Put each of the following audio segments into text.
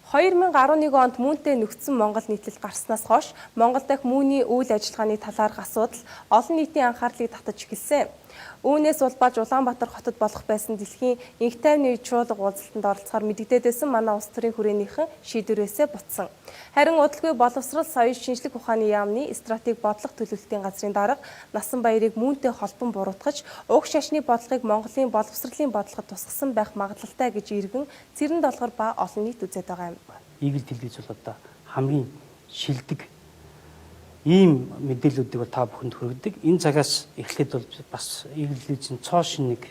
2011 онд мөнтэй нөхцөн Монгол нийтлэл гарснаас хойш Монгол дахь мөний үйл ажиллагааны талаарх асуудал олон нийтийн анхаарлыг татаж эхэлсэн. Үүнээс улбалж Улаанбаатар хотод болох байсан дэлхийн инх тайвны чуулга уулзалтанд оролцохоор мэдэгдээд байсан манай улс төрийн хүрээнийхэн шийдвэрээсээ буцсан. Харин удалгүй боловсрол соёл шинжлэх ухааны яамны стратеги бодлого төлөвлөлтийн газрын дарга Насан Баярыг мөнтэй холбон буруутгаж уг шашны бодлогыг Монголын боловсролын бодлогод тусгасан байх магадлалтай гэж иргэн цэрэн долгор ба олон нийт үзээд байгаа юм. Игэл телевиз бол одоо хамгийн шилдэг ийм мэдээллүүдийг бол та бүхэнд хүргэдэг. Энэ цагаас эхлээд бол бас Игэл телевизийн цоо шин нэг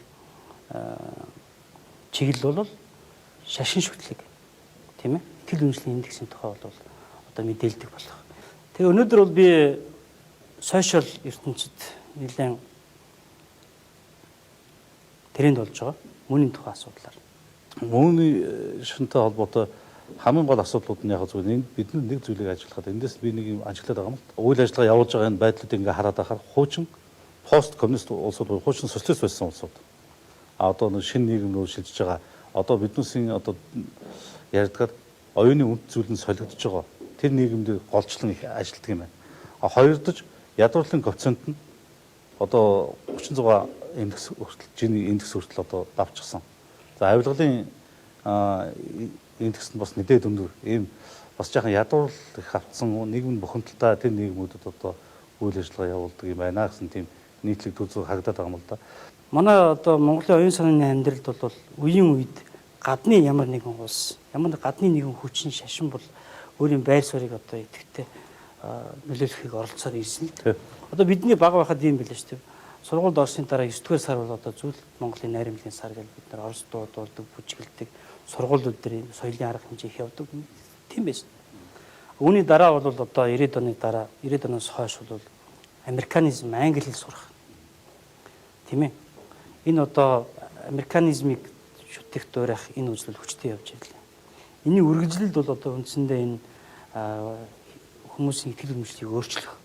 чиглэл бол шашин шүтлэг тийм ээ. Итгэл үнэмшлийн индексийн тухай бол одоо мэдээлдэг болох. Тэгээ өнөөдөр бол би сошиал ертөнцид нэлээд тренд болж байгаа. Мөний тухай асуудлаар. Мөний шинтэй холбоотой хамгийн гол асуудлууд нь яг зөв бид нэг зүйлийг ажиллахад эндээс би нэг юм ажиглаад байгаа юм л. Үйл ажиллагаа явуулж байгаа энэ байдлыг ингээ хараад байхаар хуучин пост коммунист улсууд хуучин социалист байсан улсууд. А одоо нэг шинэ нийгэм рүү шилжиж байгаа. Одоо биднээсийн одоо ярьдгаар оюуны үнд зүйл нь солигдож байгаа. Тэр нийгэмд голчлон их ажилтдаг юм байна. А хоёрдож ядуурлын коэффициент нь одоо 36 индекс хүртэл жиний индекс хүртэл одоо давчихсан. За авилгалын индекс нь бас нэлээд өндөр. Ийм бас жоохон ядуурл их автсан нийгэм бухимдалтай тэр нийгмүүдэд одоо үйл ажиллагаа явуулдаг юм байна гэсэн тийм нийтлэг төзөг харагдаад байгаа юм л да. Манай одоо Монголын оюун санааны амьдралд бол үеийн үед гадны ямар нэгэн улс, ямар гадны нэгэн хүчин шашин бол өөрийн байр суурийг одоо идэвхтэй нөлөөлөхийг оролцоор ирсэн. Одоо бидний бага байхад ийм билээ шүү дээ. Сургуульд орсны дараа 9-р сар бол одоо зүйл Монголын найрамдлын сар гэж бид нар орос дуудуулдаг, бүжгэлдэг, сургуулиуд дээр соёлын арга хэмжээ их явдаг. Тийм байсан. Үүний дараа бол одоо 90-ад оны дараа 90-ад оноос хойш бол американизм, англи хэл сурах. Тийм ээ. Энэ одоо американизмыг шүтэх дуурайх энэ үзлэл хүчтэй явж ирлээ. Энийн үргэлжлэлд бол одоо үндсэндээ энэ хүмүүсийн итгэл үнэмшлийг өөрчлөх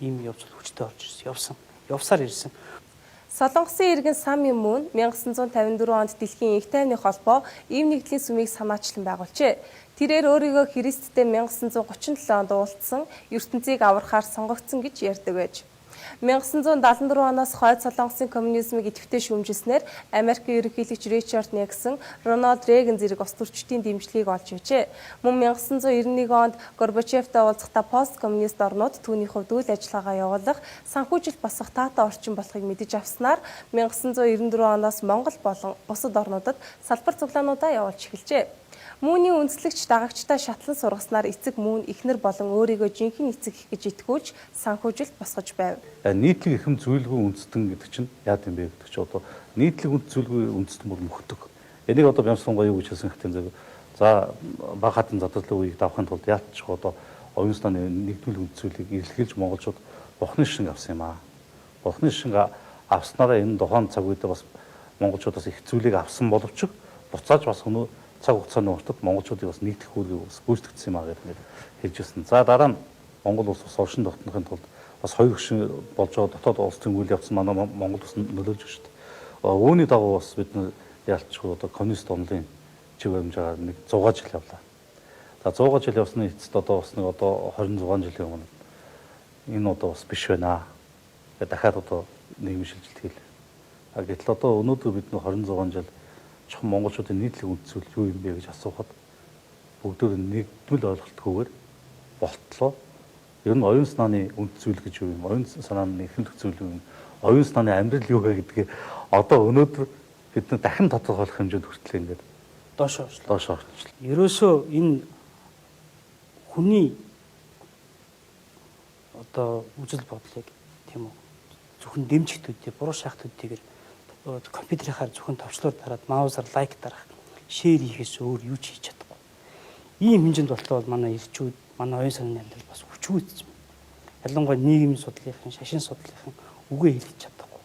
ийм явц хүчтэй орж ирсэн. Явсаар ирсэн. Солонгосын иргэн Сами Мөн 1954 онд дэлхийн инх тайвны холбоо ийм нэгдлийн сүмийг санаачлан байгуулжээ. Тэрээр өөрийгөө Христтэй 1937 онд уулзсан ертөнцийг аврахаар сонгогдсон гэж ярьдаг байж. 1974 оноос хойд Солонгосын коммунизмыг идэвхтэй шүүмжилснээр Америкийн ерөнхийлөгч Ричард Никсон, Рональд Рейган зэрэг улс төрчдийн дэмжлэгийг олж ижээ. Мөн 1991 онд Горбачевтай уулзахдаа посткоммунист орнууд түүний хувьд үйл ажиллагаагаа явуулах, санхүүжилт босох таатай орчин болохыг мэдэж авснаар 1994 оноос Монгол болон бусад орнуудад салбар цуглаануудаа явуулж эхэлжээ. Мөний үндэслэгч дагагчтай шатлан сургаснаар эцэг мөн эхнэр болон өөрийгөө жинхэнэ эцэг их гэж итгүүлж санхүүжилт босгож байв. Нийтлэг эхэм зөвлөгөө үндэстэн гэдэг чинь яа гэм бэ гэдэг чинь одоо нийтлэг үнд зөвлөгөө үндэстэн бол мөхтөг. Энийг одоо Бямсангой юу гэж хэлсэн хэвтэн за баг хатан задлалын үеийг давахын тулд яалтчих одоо оюун санааны нэгдмэл үнд зөвлөгийг илэрхийлж монголчууд бурхны шинг авсан юм аа. Бурхны шинг авснараа энэ тухайн цаг үед бас монголчуудаас их зүйлийг авсан боловч буцааж бас өнөө цаг хугацааны уртад монголчуудыг бас нийтлэх үүргийг бас гүйцэтгэсэн юм аа гэдэг хэлж ирсэн. За дараа нь Монгол улс бас оршин тогтнохын тулд бас хоёр хөшин болж байгаа дотоод улсын үйл явц манай Монгол улс нөлөөлж шүү дээ. Үүний дагуу бас бид ялцчих одоо коммунист онлын чиг баримжаагаар нэг 100 жил явлаа. За 100 жил явсны эцэст одоо бас нэг одоо 26 жилийн өмнө энэ одоо бас биш байна. Тэгээд дахиад одоо нийгмийн шилжилт хийлээ. Гэтэл одоо өнөөдөр бид 26 жил чухам монголчуудын нийтлэг үнд зүйл юу юм бэ гэж асуухад бүгдөө нэгдмэл ойлголтгүйгээр болтлоо. Ер нь оюун санааны үнд зүйл гэж юу юм? Оюун санааны эрхэмлэх зүйл юу юм? Оюун санааны амьдрал юу вэ гэдгийг одоо өнөөдөр бид дахин тодорхойлох хэмжээнд хүртэл ингээд доош орчлоо. Ерөөсөө энэ хүний одоо үзэл бодлыг тийм үү зөвхөн дэмжих төдий, буруу шахах төдийгээр компьютерийнхаар зөвхөн товчлоор дараад маусаар лайк дарах, шеэр хийхээс өөр юу ч хийж чадахгүй. Ийм хэмжээнд болтол манай ирчүүд, манай оюун санааны амьдрал бас хүчгүй. Ялангуяа нийгмийн судлалын, шашин судлалын үгээ хэлж чадахгүй.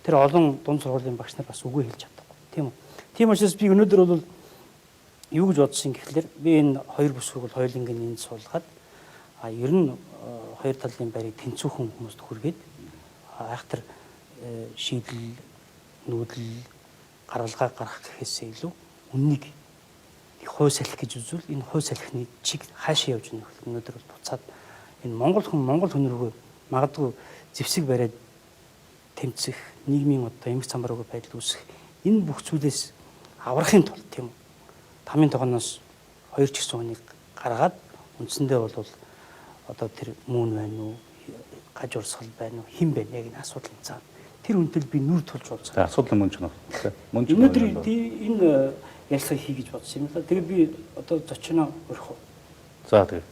Тэр олон дунд сургуулийн багш нар бас үгээ хэлж чадахгүй. Тийм үү? Тийм учраас би өнөөдөр бол юу гэж бодсон гэхэлэр би энэ хоёр бүс сургууль хоёулангийн энд суулгаад ер нь хоёр талын байрыг тэнцвүүхэн хүмүүст хүргээд айхтар шийдэл нүүдэл гаргалгаа гарах гэхээсээ илүү үннийг их хууль салхи гэж үзвэл энэ хууль салхины чиг хаашаа явж байгаа нөхөд өнөөдөр бол буцаад энэ монгол хүн рүүгээ магадгүй зэвсэг бариад тэмцэх, нийгмийн одоо эмх цамбаргүй байдал үүсэх энэ бүх зүйлээс аврахын тулд тийм үү. Тамийн тогооноос 2 ч гэсэн хүнийг гаргаад үндсэндээ бол одоо тэр мөн байна уу, гаж урсгал байна уу, хэн байна яг энэ асуудал цаа. Тэр үнтэл би нүр тулж уулзах. Асуудал мөн ч нэ. Мөн ч өнөөдөр энэ ялсаг хий гэж бодсон юм л да. Тэгээ би одоо зочноо өрөх үү. За тэгээ.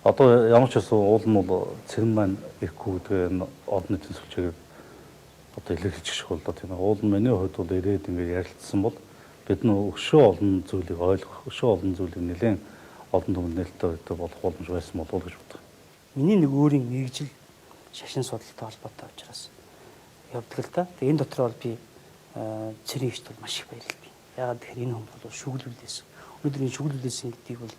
Одоо ямар ч байсан уул нь бол цэрэн маань ирэхгүй тэгээ энэ олон нийтийн сүлжээгээр одоо илэрхийлж гэх бол тийм ээ. Уул нь миний хувьд бол ирээд ингээд ярилцсан бол бид нь өшөө олон зүйлийг ойлгох, өшөө олон зүйлийг нэлээд олон түмэнд нээлттэй болох боломж байсан болов уу гэж боддог. Миний нэг өөрийн мэрэгжил шашин судалтай холбоотой учраас явдаг л да. Тэгээ энэ дотор бол би цэрийн ихт бол маш их баярлалтай. Яагаад тэгэхээр энэ хүн бол шүглүүлээс. Өнөөдөр энэ шүглүүлээс гэдгийг бол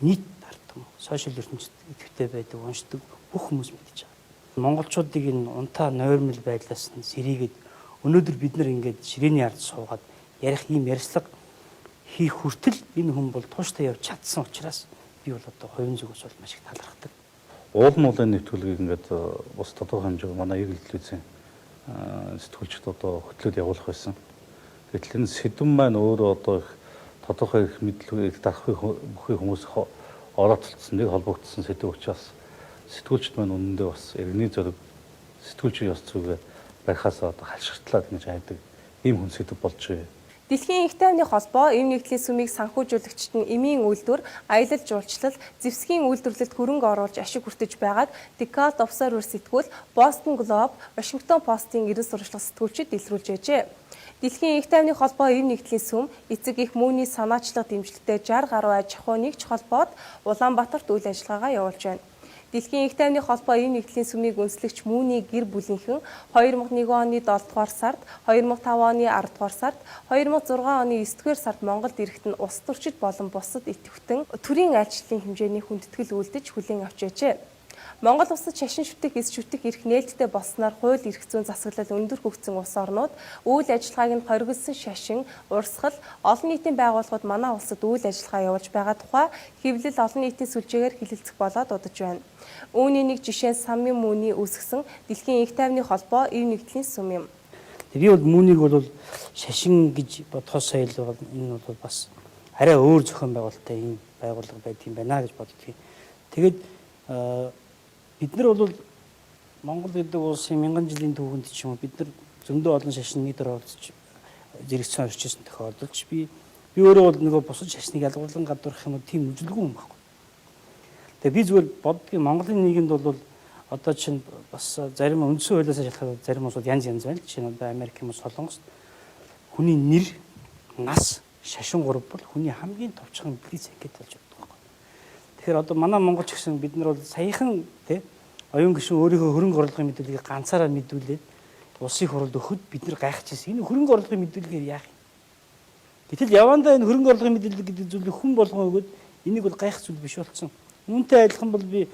нийт тартам сошиал ертөнцид идэвхтэй байдаг, уншдаг бүх хүмүүс мэдж байгаа. Монголчуудыг энэ унтаа нойрмол байдлаас нь сэрийгээд өнөөдөр бид нар ингээд ширээний ард суугаад ярих ийм ярьслага хийх хүртэл энэ хүн бол тууштай явж чадсан учраас би бол одоо хувийн зүгээс бол маш их талархдаг. Уул нь энэ нэвтрүүлгийг ингээд бас тодорхой хэмжээгээр манай эргэлт телевизийн сэтгүүлчид одоо хөтлөөд явуулах байсан. Гэтэл энэ сэдв маань өөрөө одоо их тодорхой их мэдлэг дарахыг бүхий хүмүүс орооцолцсон нэг холбогдсон сэдв учраас сэтгүүлчид маань үнэндээ бас иргэний зориг сэтгүүлчийн ёс зүйгээ барихаас одоо халшигтлаад гэж хайдаг ийм хүн сэдв болж байна. Дэлхийн Их тайвны холбоо эм нэгдлийн сүмийг санхүүжүүлэгчид нь эмийн үйлдвэр, аялал жуулчлал, зэвсгийн үйлдвэрлэлд хөрөнгө оруулж ашиг хүртэж байгааг Decade Observer сэтгүүл, Boston Globe, Washington Post-ийн эрен сурвалжлах сэтгүүлчид илрүүлж байжээ. Дэлхийн Их тайвны холбоо эм нэгдлийн сүм эцэг их мууны санаачлах дэмжлэгтэй 60 гаруй аж ахуй нэгж холбоод Улаанбаатарт үйл ажиллагаагаа явуулж байна. Дэлхийн Их тайвны холбоо эм нэгдлийн сүмийг үндэслэгч Мууны гэр бүлийнхэн 2001 оны 7 дугаар сард, 2005 оны 10 дугаар сард, 2006 оны 9 дугаар сард Монголд ирэхэд нь улс төрчид болон бусад идэвхтэн төрийн айлчлалын хэмжээний хүндэтгэл үйлдэж хүлээн авч байжээ. Монгол улсад шашин шүтэх, эс шүтэх эрх нээлттэй болсноор хууль эрх зүйн засаглал өндөр хөгжсөн улс орнууд үйл ажиллагааг нь хоригдсон шашин, урсгал, олон нийтийн байгууллагууд манай улсад үйл ажиллагаа явуулж байгаа тухай хэвлэл олон нийтийн сүлжээгээр хилэлцэх болоод удаж байна. Үүний нэг жишээ Самын Мууны үүсгэсэн Дэлхийн Их тайвны холбоо эм нэгдлийн сүм юм. Би бол Муунийг бол шашин гэж бодхоос соёл бол энэ бол бас арай өөр зохион байгуулалттай ийм байгууллага байдаг юм байна гэж боддгийг. Тэгээд бид нар бол Монгол гэдэг улсын мянган жилийн түүхэнд ч юм уу бид нар зөндөө олон шашны дээр оролцож зэрэгцэн орчсон тохиолдолд би өөрөө бол нөгөө бусад шашныг ялгуулан гадуурх юм уу тийм үжилгүй юм байна. Тэгээ би зүгээр боддгийн Монголын нийгэмд бол одоо чинь бас зарим үндсэн хуулиас шалтгаалаад зарим улсууд янз байна. Жишээ нь одоо Америк юм уу Солонгос хүний нэр, нас, шашин гурав бол хүний хамгийн товчхон билиц анкет болж байгаа. Тэгэхээр одоо манай монголч гэсэн бид нар бол саяхан тий оюун гишүүн өөрийнхөө хөрөнгө оруулалтын мэдүүлгийг ганцаараа мэдүүлээд улсын хурлд өгөхөд бид нар гайхажсэн. Энэ хөрөнгө оруулалтын мэдүүлгээр яах юм? Гэтэл явандаа энэ хөрөнгө оруулалтын мэдүүлэг гэдэг зүйлийг хүн болгон өгөөд энийг бол гайх зүйл биш болсон. Үүнтэй адилхан бол би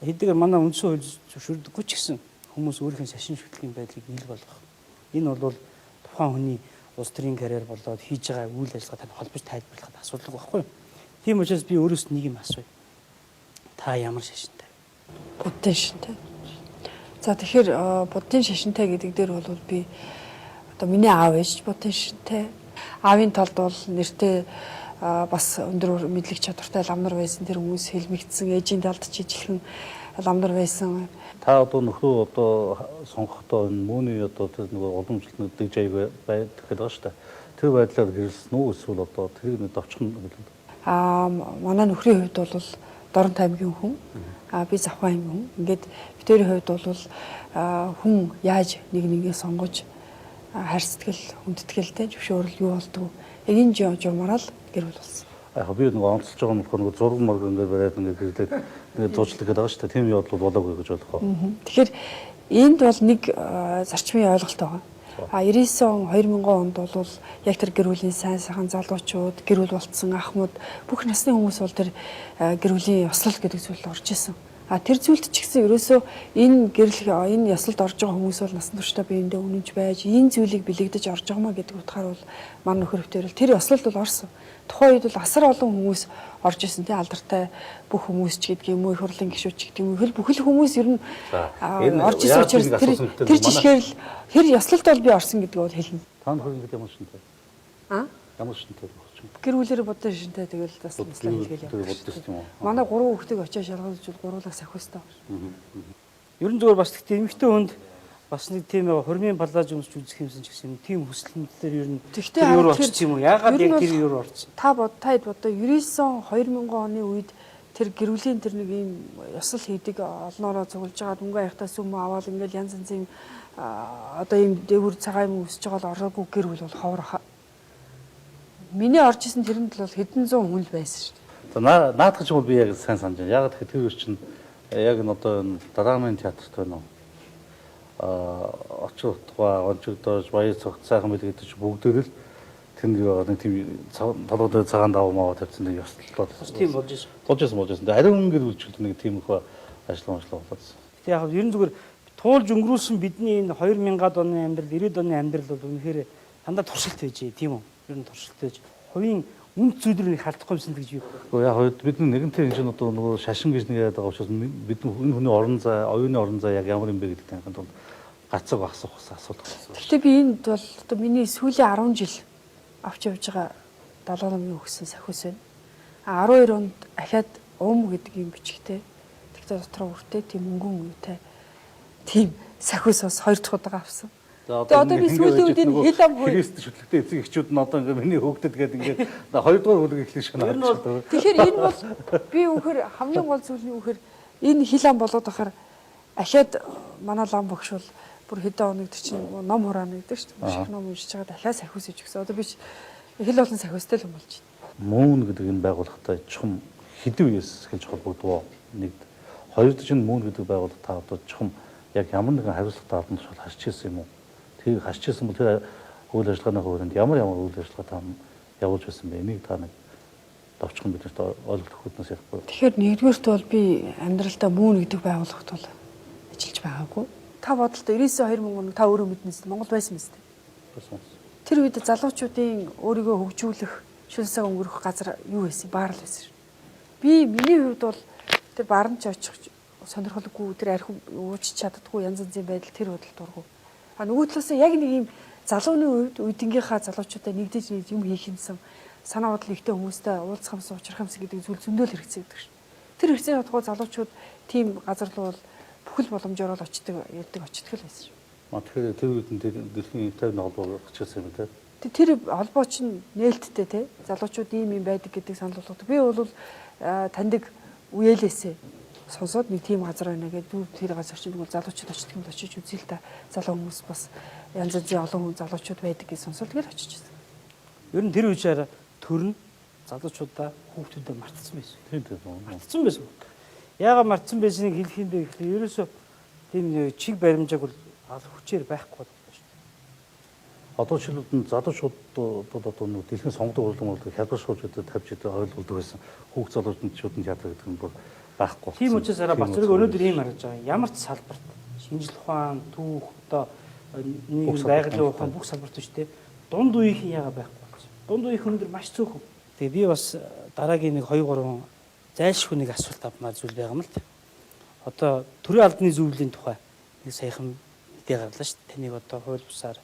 хэдийгээр манай үндсэн хууль зөвшөөрдөггүй ч гэсэн хүмүүс өөрийнхөө шашин шүтлэгийн байдлыг ил болгох. Энэ бол тухайн хүний улс төрийн карьер болоод хийж байгаа үйл ажиллагаатай холбож тайлбарлахад асуудал байхгүй. Тийм учраас би өөрөөс нэг юм асууя. Та ямар шашинтай? Буддын шашинтай. За тэгэхээр буддын шашинтай гэдэг дээр бол би одоо миний аав ээж буддын шашинтай. Аавын талд бол нэртэй бас өндөр мэдлэг чадвартай ламнар байсан тэр хүмүүс хэлмэгдсэн ээжийн талд ч ижилхэн ламнар байсан. Та одоо нөхрөө одоо сонгохдоо энэ Мууны одоо тэр нөгөө уламжлалт дэж аяг байдаг гэдэг ба шүү дээ. Тэр байдлаар гэрэлсэн үү эсвэл одоо тэрийг нэг давчхан манай нөхрийн хувьд бол Дорн таймгийн хүн. Би завхаа юм хүн. Ингээд битэрийн хувьд бол хүн яаж нэг нэгээ сонгож хайр сэтгэл хүндэтгэлтэй зөвшөөрөл юу болдгоо. Энэ журмаараа л гэр бүл болсон. Яг би нэг онцолж байгаа юм болохоор зураг марг ингээд бариад ингээд гэрлээд ингээд зурчлах гэдэг байгаа шүү дээ. Тийм явдал болоогүй гэж болох. Тэгэхээр энд бол нэг зарчмын ойлголт байгаа. 99 он 2000 онд бол яг тэр гэр бүлийн сайн сайхан залуучууд, гэр бүл болцсон ахмад бүх насны хүмүүс бол тэр гэр бүлийн ёслол гэдэг зүйл орж исэн. Тэр зүйлд ч гэсэн ерөөсөө энэ ёслолд орж байгаа хүмүүс бол насан туршдаа биеиндээ үнэнч байж энэ зүйлийг бэлэгдэж орж байгаа маа гэдэг утгаар бол мань нөхөр өвтөрөл тэр ёслолд бол орсон. тухайн үед бол асар олон хүмүүс орж исэн тий алдартай бүх хүмүүс ч гэдэг юм уу их хурлын гишүүд ч гэдэг юм уу бүхэл хүмүүс ер нь орж исэн учраас тэр жишгээр л хэр ёслолт бол би орсон гэдэг бол хэлнэ. Та нөхөр ингэ ямар шинтэй? Ямар шинтэй багч юм? Гэр бүлэрээ бодсон шинтэй тэгэл бас хэлгээл явах. Манай 3 хүүхдийг очиж шалгалж гуруулах сахиустай байна. Ер нь зөвөр бас гэхдээ эмэгтэй хүнд бас нэг тийм хормын балааж өмсч үзэх юмсан ч гэсэн тийм хүсэлтээр ер нь юу орчих юм уу? Яагаад яг тэр юу орчих? Та бодоо 99 он 2000 оны үед тэр гэрүүлийн тэр нэг ийм ёсол хийдэг олноороо цуглаж байгаа дүнгээ яхтаа сүм аваад ингээл янз янзын одоо ийм дэвүр цагаан юм өсөж байгаа л ороогүй гэр бүл бол ховроо. Миний орж исэн тэрэнд л бол хэдэн зуун хүн л байсан шүү дээ. За наадах ч бол би яг сайн санаж байна. Яг тэр чинь яг н одоо дараамын театрт байна уу? Очих тухай онцгойдож баяр цогт сайхан бэл гэдэг чинь бүгдээр л тэнд нэг тийм толгойд цагаан даваа маа тавьсан нэг ёслолоо. Тийм болж байсан. Ариун гэр бүлчлэл нэг тийм их ажил болоодсэн. Гэтэ яг ер нь зүгээр туулж өнгөрүүлсэн бидний энэ 2000-ад оны амьдрал 90-ад оны амьдрал бол үнэхээр дандаа туршилт байж тийм үү? Ер нь туршилт байж хувийн үнд зүйлрийг нэг халтахгүй юмсан гэж юу? Яг бид нэгэнтээ энэ чинь одоо нөгөө шашин гэж нэг яриад байгаа учраас бид энэ хүний орон зай, оюуны орон зай яг ямар юм бэ гэдэг танихад бол гацаг асуух асуудал байна. Гэхдээ би энд бол одоо миний сүүлийн 10 жил авч явж байгаа 70 намын өгсөн сахиус байна. 12 онд ахаад гэдэг юм бичгтэй. Тэгтээ дотроо үртэй тийм өнгөн үетэй тийм сахиус бас 2 дахь удаа авсан. Одоо би сүүлийн үед энэ хил ам Христ шүтлэгтэй эцэг эхчүүд нь одоо ингээ миний хөөгдөд гээд ингээ 2 дугаар бүлэг эхлэх шиг байна. Тэгэхээр энэ бол би үхэр хамгийн гол зүйл нь үхэр энэ хил ам болоод ахаар ахаад манай лам багш бол бүр хэдэн хоногт чинь ном хураана гэдэг шүү дээ. Их ном уншиж байгаа дахиад сахиус иж өгсөн. Одоо би хил болон сахиустай л юм болж байна. Мөн гэдэг энэ байгууллагатай чухам хэдэн үеэс эхэлж холбогдвоо. Нэг хоёрд чинь мөн гэдэг байгууллага та одоо чухам яг ямар нэгэн хариуцлагатай албан тушаал харж ирсэн юм уу? Тэрийг харж ирсэн бол тэр үйл ажиллагааны хүрээнд ямар үйл ажиллагаа та явуулж байсан бэ? Энийг та нэг давчхан бидэрт ойлгох хөднөөс ярихгүй. Тэгэхээр нэгдүгээрт бол би амьдралдаа мөн гэдэг байгууллагт бол ажиллаж байгаагүй. Та бодлоо 99-2000 он та өөрөө мэднэс Монгол байсан мэт. Тэр үед залуучуудын өөрийгөө хөгжүүлэх, шүлсээ өнгөрөх газар юу байсан? Баар л байсан. Миний хувьд бол тэр баран ч очих сонирхолгүй, тэр архив ууч чаддаггүй янз янзын байдал тэр хөдөлт дургу. Нөгөө талаас яг нэг юм залууны үед үеийнхаа залуучуудаа нэгдэж юм хийх юмсан санаа бодол ихтэй хүмүүстэй уулзах юмсан учрах юмсан гэдэг зүйл зөндөл хэрэгцээ гэдэг шин. Тэр хэрэгцээний утгаа залуучууд тийм газар руу бол бүхэл боломжоор л очдог л байсан шүү. Тэгэхээр тэр үед дэлхийн интернет холбоо гарчихсан юм те. Тэр холбоо чинь нээлттэй те. Залуучууд ийм юм байдаг гэдэг санал болгодог. Би бол таньдаг үеэлээсээ сонсоод нэг тийм газар байна гэдэг тэр газар чинь бол залуучууд очдог юм очиж үзье л та. Залуу хүмүүс бас янз янзын олон хүн залуучууд байдаг гэж сонсоод тэгэл очиж байсан. Ер нь тэр үеэр төрн залуучуудаа хүүхдүүдэд мартсан байсан. Тийм. Мартсан байсан. Яагаад мартсан байсныг хэлэх юм бэ гэхэл ерөөсөө тийм чиг баримжааг бол хүчээр байхгүй байна шүү дээ. Одоо жишээлбэл залуучуудад одоо нэг дэлхийн сонгодог урлан болдог хялбар шуужуудад тавьж идэх ойлголдог байсан. Хүүхд залуучуудын театр гэдэг нь бол байхгүй. Тийм учраас бас зэрэг өнөөдөр ийм харагдаж байгаа. Ямар ч салбарт шинжил ухаан, түүх, одоо нийгэм байгалийн ухаан бүх салбарт шүү дээ. Дунд үеийнхэн яагаад байхгүй байна. Дунд үеийнх өнөөдөр маш цөөхөн. Тэгээ би бас дараагийн нэг 2-3 зайлшгүй нэг асуулт авмаар зүйл байгаа юм л та. Одоо төрийн албаны зөвлөлийн тухай нэг саяхан мэдээ гарлаа шүү дээ. Таныг одоо хууль бусаар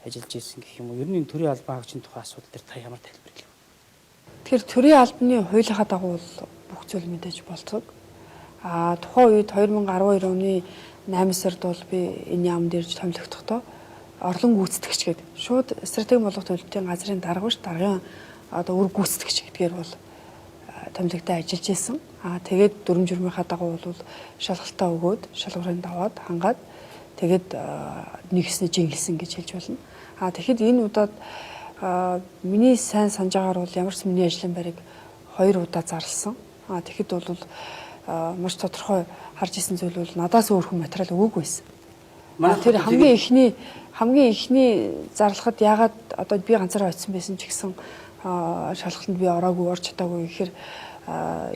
ажиллаж ирсэн гэх юм уу. Ер нь төрийн албан хаагчийн тухай асуудал дээр та ямар тайлбар хийв? Тэгэхээр төрийн албаны хуулийнхаа дагуу бүх зүйл мэдээж болцдог. Тухайн үед 2012 оны 8 сард бол би энэ яамд ирж томилогдохдоо орлон гүйцэтгэгч гэдэг шууд стратеги бодлого төлөвлөлтийн газрын даргавч даргын одоо үр гүйцэтгэгч гэдгээр бол томилогдоо ажиллаж исэн. Тэгээд дүрм журмынхаа дагуу бол шалгалтаа өгөөд шалгуурыг даваад хангаад тэгээд нэгснэ жингэлсэн гэж хэлж болно. Тэгэхэд энэ удаад миний сайн санаж байгаагаар бол ямар ч миний ажлын байрыг 2 удаа зарласан. Тэгэхэд бол маш тодорхой харж исэн зүйл бол надаас өөр хүн материал өгөөгүй байсан. Тэр хамгийн ихний зарлахад ягаад одоо би ганцаараа очисон байсан ч гэсэн шалгалтанд би ороогүй орж чадаагүй гэхээр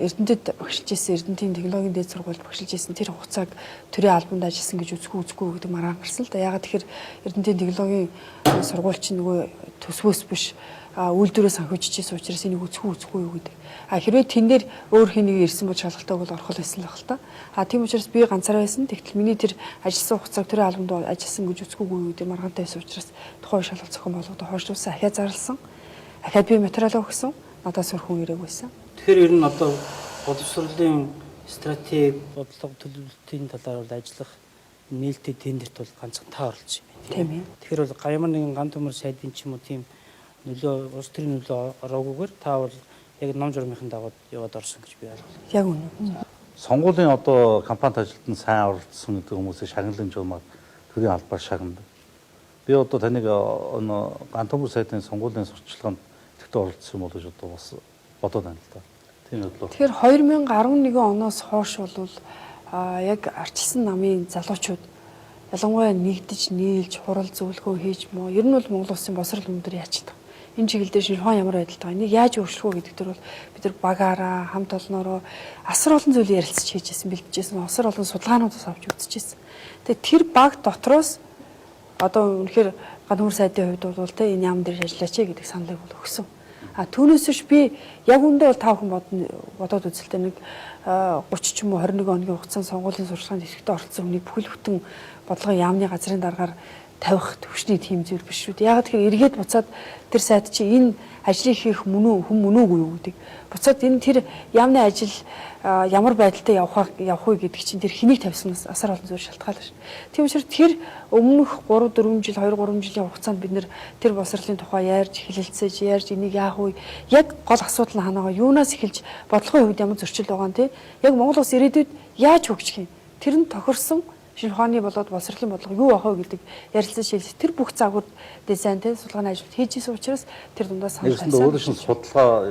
Эрдэнэтэд багшилж исэн Эрдэнэтийн технологийн дээд сургуульд багшилж исэн тэр хугацааг төрийн албанд ажилласан гэж үзэхгүй гэдэг маргаан гарсан л да. Ягаад тэгэхээр Эрдэнэтийн технологийн сургууль чинь нөгөө төсвөөс биш үйлдвэрээ санхүүжижсэн учраас энийг үзэхгүй юу гэдэг. Хэрвээ тэн дээр өөр хэнийг ирсэн бол шалгалтаа бол орхол байсан л байна л та. Тийм учраас би ганцаараа байсан. Тэгтэл миний тэр ажилласан хугацааг тэр албанд ажилласан гэж үзэхгүй юу гэдэг маргаантай байсан учраас тухайн шалгалт зохион болгоод хойшлуулсан, ахиад зарласан. Ахиад би материалаа өгсөн. Надаас өөр хүн ирээгүй байсан. Тэгэхээр ер нь одоо боловсролын стратеги, бодлого төлөвлөлтийн талаар бол ажиллах нээлттэй тендерт бол ганцхан та оролцсон юм байна. Тийм ээ. Тэгэхээр бол ямар нэгэн ганц төмөр сайдын ч юм уу тийм нөлөө улс төрийн нөлөө ороогүйгээр та бол яг ном журмынхын дагуу яваад орсон гэж би ойлгоо. Яг үнэ. Сонгуулийн одоо кампанит ажилтнанд сайн оролцсон гэдэг хүмүүсийг шагналын журмаар төрийн албаар шагнав. Би одоо таныг ганц төмөр сайдын сонгуулийн сурталчилгаанд идэвхтэй оролцсон юм бол гэж одоо бас бодоод байна л да. Тийм бодлоо. Тэгэхээр 2011 оноос хойш бол яг арчилсан намын залуучууд ялангуяа нэгдэж, нийлж, хурал зөвлөгөө хийж мөө ер нь бол Монгол Улсын босрал өндөр яачдаг. Энэ чиглэлээр шинжлэх ямар байдалтай энийг яаж өөрчлөх вэ гэдэг дээр бол бид нар багаараа хамт олноороо асар олон зүйл ярилцж хийжсэн, бэлтжсэн, асар олон судалгаануудаас авч үзчихсэн. Тэгээ тэр баг дотроос одоо үнэхээр ганц төмөр сайдын хувьд бол тэ энэ яам дээр ажиллаач гэдэг саналыг бол өгсөн. Түүнээс биш би яг үндэ бол та бүхэн бодоод үзэлтэй нэг 30 ч юм уу 21 хоногийн хугацаанд сонгуулийн сурчлаганд идэвхтэй оролцсон хүнийг бүхэл бүтэн бодлогын яамны газрын дараагаар тавих төвшний тийм зүйл биш шүү дээ. Яг тэгэхээр эргээд буцаад тэр сайд чи энэ ажлыг хийх хүн мөн үгүй юу гэдэг. Буцаад энэ тэр яамны ажил ямар байдалтай явах вэ гэдэг чинь тэр хэнийг тавьснаас асар олон зүйл шалтгаалж байна. Тийм учраас тэр өмнөх 3-4 жил 2-3 жилийн хугацаанд бид нэр тэр босрлын тухай ярьж хэлэлцэж ярьж энийг яах вэ? Яг гол асуудал нь ханаагаа юунаас эхэлж бодлогын хувьд ямар зөрчил байгаа нь те. Яг Монгол Улс ирээдүйд яаж хөгжих юм? Тэр нь тохирсон шинэ ухааны болоод боловсролын бодлого юу ах вэ гэдэг ярилцаж хэлж тэр бүх загвар дизайн тэ судалгааны ажил хийжсэн учраас тэр дундаа санал тавьсан. Өөрөөр нь судалгаа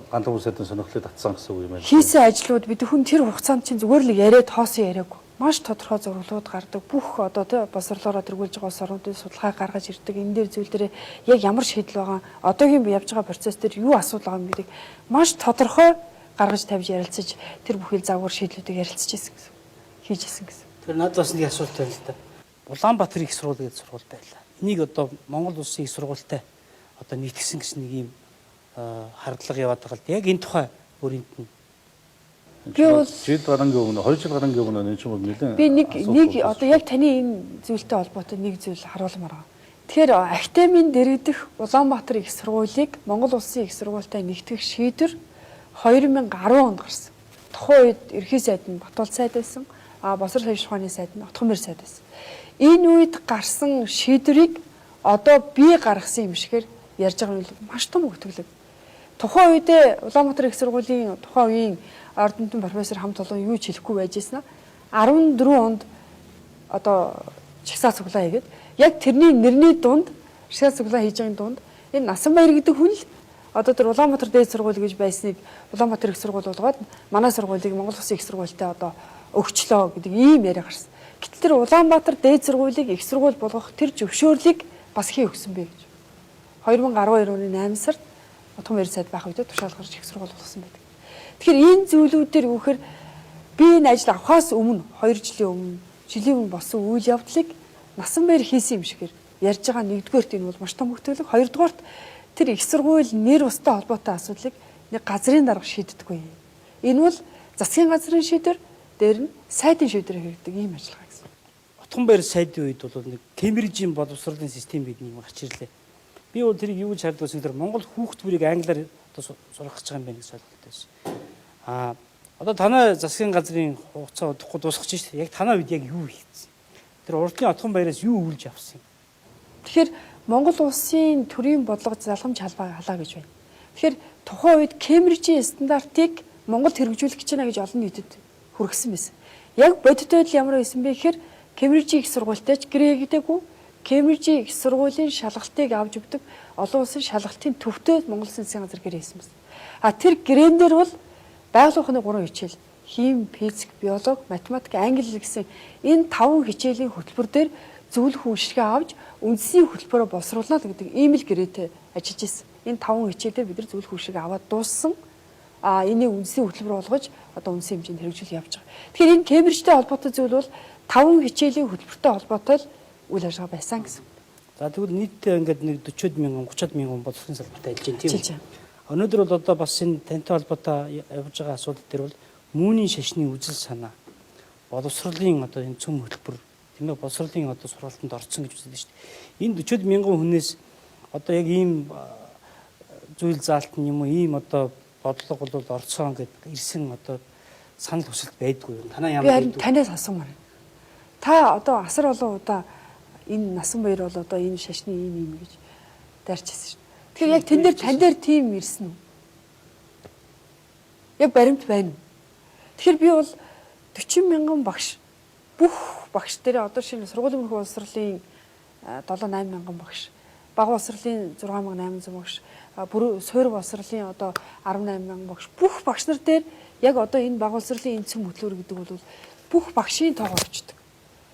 ганц төмөр сайдын сонирхлыг татсан гэсэн үг юм байна. Хийсэн ажлууд бид хүн тэр хугацаанд чинь зүгээр л яриад хоосон яриаг маш тодорхой зурглууд гардаг. Бүх одоо тэ боловсролоор тэргүүлж байгаа улс орнуудын судалгаа гаргаж ирдэг. Энэ дээр зүйл дээр яг ямар шийдэл байгаа, одоогийн явж байгаа процесс дээр юу асуудал байгаа юм гэдэг маш тодорхой гаргаж тавьж ярилцаж тэр бүхэл загвар шийдлүүдийг ярилцаж ирсэн гэсэн. Хийж ирсэн гэсэн. Тэр надад бас нэг асуулт байна л да. Улаанбаатар их сургууль гэдэг сургууль байлаа. Энийг одоо Монгол Улсын их сургуультай одоо нийтгсэн гэсэн нэг юм хардлага яваад байгаа л да. Яг энэ тухай өөрийнт нь би бол жил гарангийн өмнө 2 жил гарангийн өмнө энэ ч юм уу нэлээд би нэг одоо яг таны энэ зүйлтэй холбоотой нэг зүйл харуулмаар байна. Тэгэхээр академийн дэргэдэх Улаанбаатар их сургуулийг Монгол Улсын их сургуультай нэгтгэх шийдвэр 2010 онд гарсан. Тухайн үед ерхий сайд нь Батбол сайд байсан. Босрол хавь ухааны сайд нь Отгонбэр сайд байсан. Энэ үед гарсан шийдвэрийг одоо би гаргасан юм шигээр ярьж байгаа нь маш том өгтөглөг. Тухайн үедээ Улаанбаатар их сургуулийн тухайн үеийн ордонтон профессор хамт олон юу ч хэлэхгүй байж ийсэн. 14 онд одоо чагсаа цуглаа хийгээд яг тэрний нэрний дунд чагсаа цуглаа хийж байгаа дунд энэ Насанбаяр гэдэг хүн л одоо тэр Улаанбаатар дээд сургууль гэж байсныг Улаанбаатар их сургууль болгоод манай сургуулийг Монгол Улсын их сургуультай одоо өгчлөө гэдэг ийм яриа гарсан. Гэтэл тэр Улаанбаатар дээд сургуулийг их сургууль болгох тэр зөвшөөрлийг бас хий өгсөн бэ гэж. 2012 оны 8 сард Отгонбэр сайд байх үедээ тушаал гарч их сургууль болгосон байдаг. Тэгэхээр энэ зүйлүүдээр үүхээр би энэ ажил авахаас өмнө 2 жилийн өмнө болсон үйл явдлыг Насанбаяр хийсэн юм шигээр ярьж байгаа. Нэгдүгээрт энэ бол маш том хөвтөлөг. Хоёрдугаарт тэр их сургууль нэр устай холбоотой асуудлыг нэг газрын дарга шийддэггүй. Энэ бол засгийн газрын шийдвэр дээр нь сайдын шийдвэр хэрэгдэг ийм ажиллагаа гэсэн. Отгонбэр сайдын үед бол нэг Кембрижийн боловсролын систем гэдэг юм гарч ирлээ. Би бол тэрийг юу гэж хардаг вэ гэхээр Монгол хүүхд бүрийг англиар одоо сурах гэж байгаа юм байна гэж ойлголт байсан. Одоо танай засгийн газрын хугацаа удахгүй дуусах чинь яг танай үед яг юу хийсэн? Тэр урдлын Отгонбаяраас юу үлж авсан юм? Тэгэхээр Монгол улсын төрийн бодлого залхамж халаа гэж байна. Тэгэхээр тухайн үед Кембрижийн стандартыг Монголд хэрэгжүүлэх гэж байна гэж олон нийтэд хүргэсэн байсан. Яг бодит байдал ямар байсан бэ гэхээр Кембрижийн их сургуультай ч гэрээгээдэггүй Кембрижийн их сургуулийн шалгалтыг авч өгдөг олон улсын шалгалтын төвтэй Монгол Улсын засгийн газар гэрээ хийсэн байна. Тэр гэрээн дээр бол байгаль ухааны 3 хичээл хим, физик, биологи, математик, англи хэл гэсэн энэ 5 хичээлийн хөтөлбөр дээр зөвлөх үйлчлэгээ авч үндэсний хөтөлбөрөөр боловсруулна гэдэг ийм л гэрээтэй ажиллаж ирсэн. Энэ 5 хичээлээр бид нар зөвлөх үйлчлэгээ аваад дууссан. Энийг үндэсний хөтөлбөр болгож одоо үндэсний хэмжээнд хэрэгжүүлэх явж байгаа. Тэгэхээр энэ Кембрижтэй холбоотой зүйл бол 5 хичээлийн хөтөлбөртэй холбоотой үйл ажиллагаа байсан гэсэн. За тэгвэл нийтдээ ингээд нэг 40 мянган 30 мянган бодлогын салбарт ажиллаж байна тийм Ажиллаж үү? Өнөөдөр бол одоо бас энэ тантай холбоотой явж байгаа асуудал дээр бол мууны шашны үзэл санаа боловсролын одоо энэ цөм хөтөлбөр тийм ээ боловсролын одоо сургалтанд орсон гэж үздэг шүү дээ. Энэ 40 мянган хүнээс одоо яг ийм зүйл заалт нь юм уу ийм одоо бодлого бол орцсон гэдэг ирсэн одоо санал хүсэлт байдгүй юу? Танаа Би ямар харин байдгүй? танаас асуумаар байна. Та одоо асар олон удаа энэ насан баяр бол одоо энэ шашны ийм гэж дайрчилсан шүү. Тэгэхээр яг тань дээр тийм ирсэн үү? Яг баримт байна уу? Тэгэхээр би бол 40 мянган багш бүх багш дээр одоо шинэ сургуулийн мөрх боловсролын 7-8 мянган багш, бага боловсролын 6800 багш, суурь боловсролын одоо 18 мянган багш бүх багш нар дээр яг одоо энэ бага боловсролын энэ цөм хөтлөөр гэдэг бол бүх багшийн тоогоо очдог.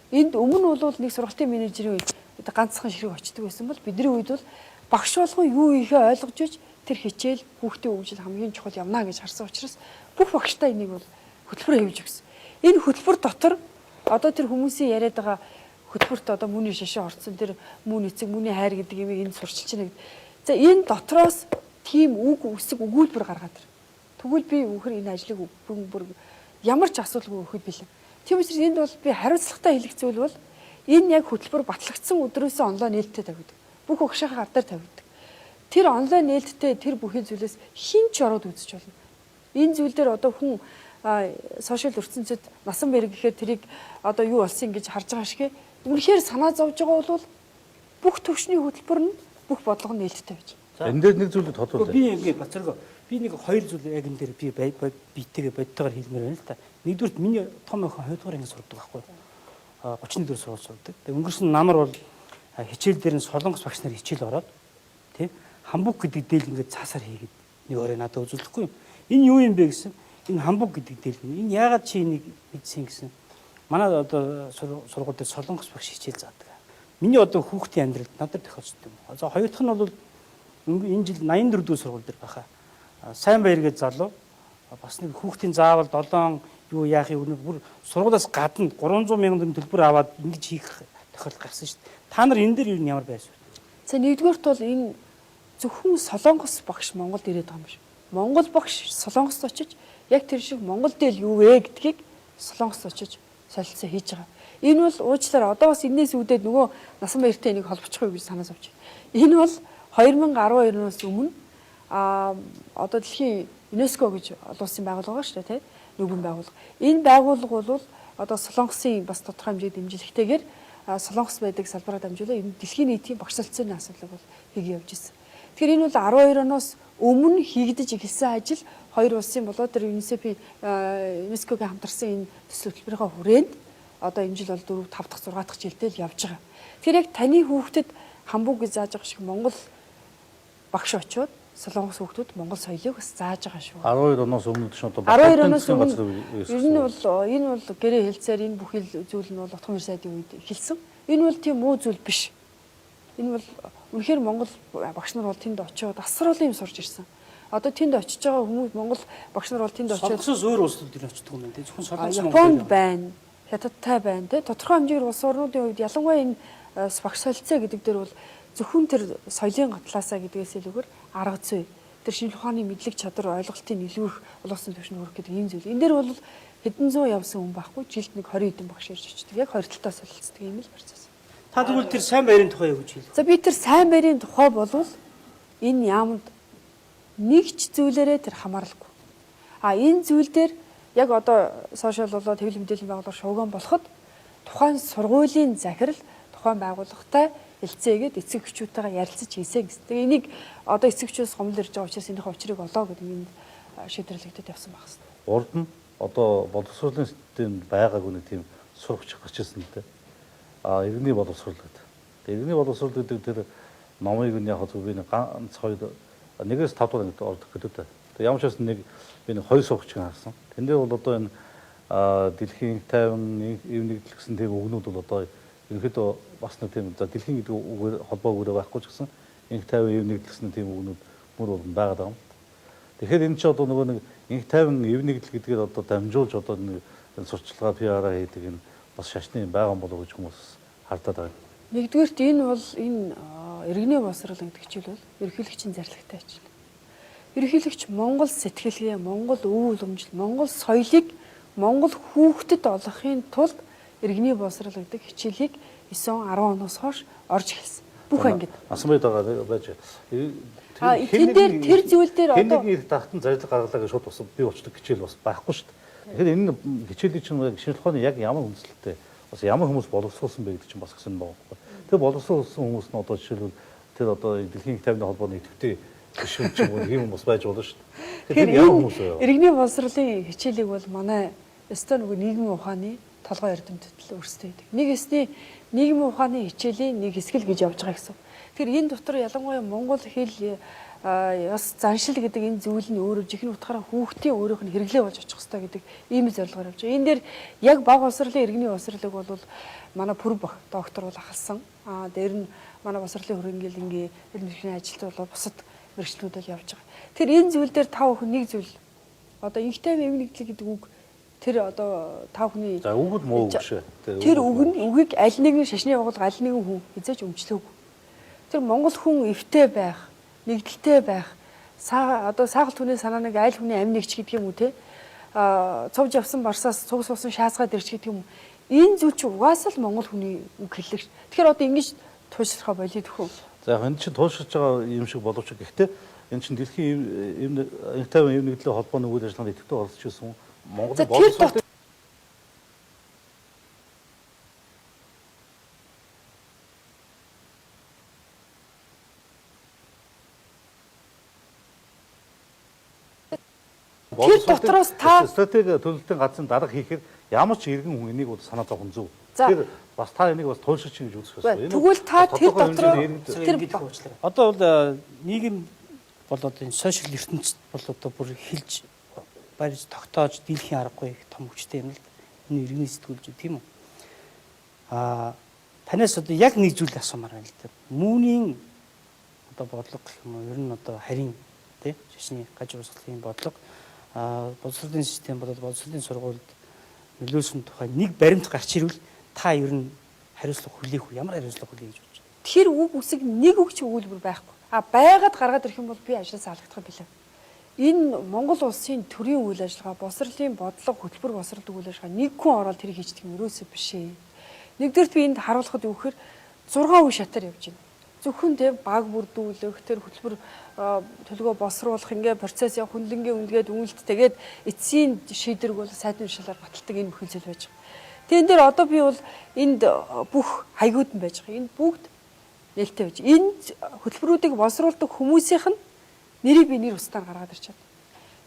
Энд өмнө бол нэг сургалтын менежерийн үед ганцхан ширхэг очдог байсан бол бидний үед бол багш болгон юу ихээ ойлгож иж тэр хичээл хүүхдийн хөгжил хамгийн чухал явна гэж харсан учраас бүх багштай энийг бол хөтөлбөр хийвж өгсөн. Энэ хөтөлбөр дотор одоо тэр хүмүүсийн яриад байгаа хөтөлбөрт одоо мөний шашин орцсон тэр мөн эцэг мөний хайр гэдэг юм энд сурчилж байна гэдэг. За энэ дотроос тийм үг үсэг өгүүлбэр гаргаад тэр. Тэгвэл би үхэр энэ ажлыг бүр ямар ч асуудалгүй өгөхөд билээ. Тийм учраас энд бол би хариуцлагатай хэлэх зүйл бол энэ яг хөтөлбөр батлагдсан өдрөөсөө онлайн нээлттэй тавьдаг. Бүх багшийнхаа гар дээр тавьдаг. Тэр онлайн нээлттэй тэр бүхий зүйлээс хин ч ороод үзэж болно. Энэ зүйл дээр одоо хүн сошиал ертөнцид насан баяр гэхээр тэрийг одоо юу болсон гэж харж байгаа шигэ. Үнэхээр санаа зовж байгаа бол бүх төвшний хөтөлбөр нь бүх бодлого нь нээлттэй байж. Энэ дээр нэг зүйлийг тодруулъя. Би ингээд бацаргаа би нэг хоёр зүйл яг энэ дээр би битэйгээ бодтойгоор хэлмээр байна л та. Нэгдүгürt миний том охин 2 дугаар анги сурдаг байхгүй. 31 дэх сургууль сурдаг. Тэгээ өнгөрсөн намар бол хичээл дээр нь солонгос багш нар хичээл ороод тийм хамбук гэдэг дээл ингээд цаасаар хийгээд нэг орой надад үзүүлэхгүй юм. Энэ юу юм бэ гэсэн. Энэ хамбук гэдэг дээл энэ яагаад чи энийг мэдсэн гэсэн. Манай одоо сургууль дээр солонгос багш хичээл заадаг. Миний одоо хүүхдийн амьдралд надад тохиолдсон юм. За хоёр дахь нь бол энэ жил 84 дэх сургууль дээр баха. Сайн баяр гэж залуу бас нэг хүүхдийн заавал 7 юу яах юм бүр сургуулиас гадна 300 мянган төлбөр аваад ингэж хийх тохиолдол гарсан шүү дээ. Та нар энэ дээр юу ямар байсан вэ? За нэгдүгээрт бол энэ зөвхөн солонгос багш Монголд ирээд байгаа юм биш. Монгол багш солонгост очиж яг тэр шиг Монгол дээл юу вэ гэдгийг солонгост очиж солилцоо хийж байгаа. Энэ бол уучлаарай одоо бас энэс үүдээд нөгөө насан баяртай энийг холбочих уу гэж санаа зовж байна. Энэ бол 2012-оос өмнө одоо дэлхийн ЮНЕСКО гэж олон улсын байгууллага шүү дээ, нэгэн байгууллага. Энэ байгууллага бол одоо солонгосын бас тодорхой хэмжээнд дэмжлэгтэйгээр солонгос байдаг салбараа дамжуулаад энэ дэлхийн нийтийн багш солилцооны асуудлыг бол хийгээ явж ирсэн. Тэгэхээр энэ бол 12 оноос өмнө хийгдэж эхэлсэн ажил хоёр улсын болоод тэр ЮНЕСКОгийн хамтарсан энэ төсөл хөтөлбөрийнхөө хүрээнд одоо энэ жил бол 4, 5 дахь, 6 дахь жилдээ л явж байгаа. Тэгэхээр яг таны хүүхдэд хамбуг гэж зааж байгаа шиг Монгол багш очиод солонгос хүүхдүүд Монгол соёлыг бас зааж байгаа шүү. 12 оноос өмнө ч одоо 12 оноос өмнө энэ бол гэрээ хэлцээр энэ бүх зүйл нь бол Утган мөр сайдын үед эхэлсэн. Энэ бол тийм муу зүйл биш. Энэ бол үнэхээр Монгол багш нар бол тэнд очиод асар олон юм сурч ирсэн. Одоо тэнд очиж байгаа хүмүүс Монгол багш нар бол тэнд очиод солонгосоос өөр улсууд дээр очдог юм байна. Зөвхөн солонгос Японд байна, Хятадтай байна. Тодорхой хэмжээгээр улс орнуудын үед ялангуяа энэ багш солилцоо гэдэг дээр бол зөвхөн тэр соёлын готлаасаа гэдгээс илүүгээр арга зүй, тэр шинжлэх ухааны мэдлэг чадвар ойлголтын илүү их улсын түвшинд хүрэх гэдэг ийм зүйл. Энэ дээр бол хэдэн зуун явсан хүн байхгүй, жилд нэг 20 хэдэн багш ирж очдөг. Яг хоёр талаас солилцдог юм л процесс. Та тэгвэл тэр сайн баярын тухай юу гэж хэлв? За би тэр сайн баярын тухай болвол энэ яамд нэг ч зүйлээрээ тэр хамааралгүй. Энэ зүйл дээр яг одоо сошиал болоо тэвлэл мэдээллийн байгууллага шууган болоход тухайн сургуулийн захирал тухайн байгууллагатай хэлцээгээд эцэг эхчүүдтэйгээ ярилцаж хийсэ гэсэн. Тэгээ энийг одоо эцэг эхчүүдс гомдол ирж байгаа учраас энэхээ учрыг олоо гэдэг юм шийдвэрлэгдээд явсан байх хэвээр. Урд нь одоо боловсролын системд байгаагүй нэг тийм сурагч гарч ирсэн л дээ. Иргэний боловсрол гэдэг. Иргэний боловсрол гэдэг тэр номыг нь яг зөв би нэг ганц хоёр нэгээс 5 дахь ангид ордог гэдэг дээ. Тэг ямар ч бас нэг би нэг хоёр сурагч харсан. Тэндээ бол одоо энэ дэлхийн 50 эв нэгдэл гэсэн тийм үгнүүд бол одоо ерөнхийдөө бас нэг тийм за дэлхийн гэдэг үгээр холбоогоор байхгүй ч гэсэн инх 50 эв нэгдэл гэсэн тийм үгнүүд мөр бол байгаад байгаа юм. Тэгэхээр энэ ч одоо нөгөө нэг инх 50 эв нэгдэл гэдгээр одоо дамжуулж одоо нэг сурчлагаа PR-аа хийдэг энэ бас шашны байган болов гэж хүмүүс хардаад байгаа. Нэгдүгээрт энэ бол энэ иргэний боловсрол гэдэг хичээл бол ерөнхийлөгчийн зарлагтай хичээл. Ерөнхийлөгч Монгол сэтгэлгээ, Монгол өвөл өмжил, Монгол соёлыг Монгол хүүхдэд олгохын тулд иргэний боловсрол гэдэг хичээлийг 9-10 оноос хойш орж эхэлсэн. Бүх ангид. Асан байдагаа байж. Тэр зүйл дээр одоо нэг тахтан зарилга гаргалаа гэж шууд бас би уучдаг хичээл бас байхгүй шүү дээ. Тэгэхээр энэ хичээлийн чинь шинжлэх ухааны яг ямар үндэслэлтэй бас ямар хүмүүс боловсруулсан бэ гэдэг чинь бас гэсэн байгаа байхгүй. Тэр боловсруулсан хүмүүс нь одоо жишээлбэл тэр одоо дэлхийн их тайвны холбооны идэвхтэй гишүүн ч юм уу ийм хүмүүс байж болно шүү дээ. Тэгэхээр ямар хүмүүс вэ? Иргэний боловсролын хичээлийг бол манай өстөө нөгөө нийгмийн ухааны толгой эрдэмтэд л өөрсдөө хийдэг. Нэг эсний нийгмийн ухааны хичээлийн нэг хэсгэл гэж явж байгаа гэсэн. Тэгэхээр энэ дотор ялангуяа монгол хэл бас заншил гэдэг энэ зүйл нь өөрөө жихний утгаараа хүүхдийн өөрийнх нь хэрэглээ болж очих хэрэгтэй гэдэг ийм зорилгоор явж байгаа. Энэ дээр яг бага боловсролын иргэний боловсролыг бол манай Пүрэв доктор бол ахалсан. Дээр нь манай боловсролын хөрөнгөлийн эрдэмтдийн ажилтнууд бол бусад мэргэжлүүд бол явж байгаа. Тэгэхээр энэ зүйл дээр та бүхэн нэг зүйл одоо инхтэй эмнэгдлэг гэдэг үг тэр одоо та бүхний за үгд муу үг шээ. Тэр үгийг аль нэгэн шашны байгууллага аль нэгэн хүн хизээж өмчлөөгүй. Тэр монгол хүн эвтэй байх, нэгдэлтэй байх, одоо саагалт хүний санааныг аль хүний амь нэгч гэдэг юм уу те? Цовж явсан барсаас цуг суусан шаазгаад ирч гэдэг юм. Энэ зүйл чи угаасаа л монгол хүний үг хэллэг. Тэгэхээр одоо ингэж туйлшрахаа болиод хөө. За яг энэ чинь туйлширч байгаа юм шиг боловч гэхдээ энэ чинь дэлхийн их тайван нэгдлийн холбооны үйл ажиллагаанд идэвхтэй оролцож ирсэн Монголын боловсрол Тэр дотроос та стратеги төлөвлөлтийн газрын дарга хийхээр ямар ч иргэн хүн энийг бол санаа зовхон зөв. Тэгэхээр бас та энийг бас туйлширч гэж үзэх ёстой. Тэгвэл та тэр дотроо одоо бол нийгэм бол одоо энэ сошиал ертөнцид бол одоо бүр хилж барьж тогтоож дийлхийн аргагүй их том хүчтэй юм л энэ иргэний сэтгүүлч тийм үү. Танаас одоо яг нэг зүйл асуумаар байна л да. Үүний одоо бодлого гэх юм уу ер нь одоо харин тий шашны гаж урсгалын бодлого боловсролын систем бол боловсролын сургуульд нөлөөсөн тухай нэг баримт гарч ирвэл та ер нь хариуцлага хүлээх үү? Ямар хариуцлага хүлээх гэж бодож байна? Тэр үг үсэг нэг үг ч өгүүлбэр байхгүй. Байгаад гаргаад ирэх юм бол би ажлаас алгадах билээ. Энэ Монгол улсын төрийн үйл ажиллагаа, боловсролын бодлого, хөтөлбөр боловсролын үйл ажиллагаа нэг хүн ороод тэрийг хийдэг юм ерөөсөө биш ээ. Нэгдүгээрт би энд харуулхад юу гэхээр 6 үе шатаар явж байна. Зөвхөн тэг баг бүрдүүлэх, тэр хөтөлбөр төлгөө босруулах, ингээ процесс явах, хүнлэнгийн үнэлгээд үнэлт тэгээд эцсийн шийдвэрг бол сайдны урьдчилаар баталдаг энэ бүхэл зүйл байж байгаа. Тэгэн дээр одоо би бол энд бүх хаягууд нь байж байгаа. Энд бүгд нээлттэй байж. Энд хөтөлбөрүүдийг боловсруулдаг хүмүүсийнх нь нэрийг би нэр устдаар гаргаад ирчаад.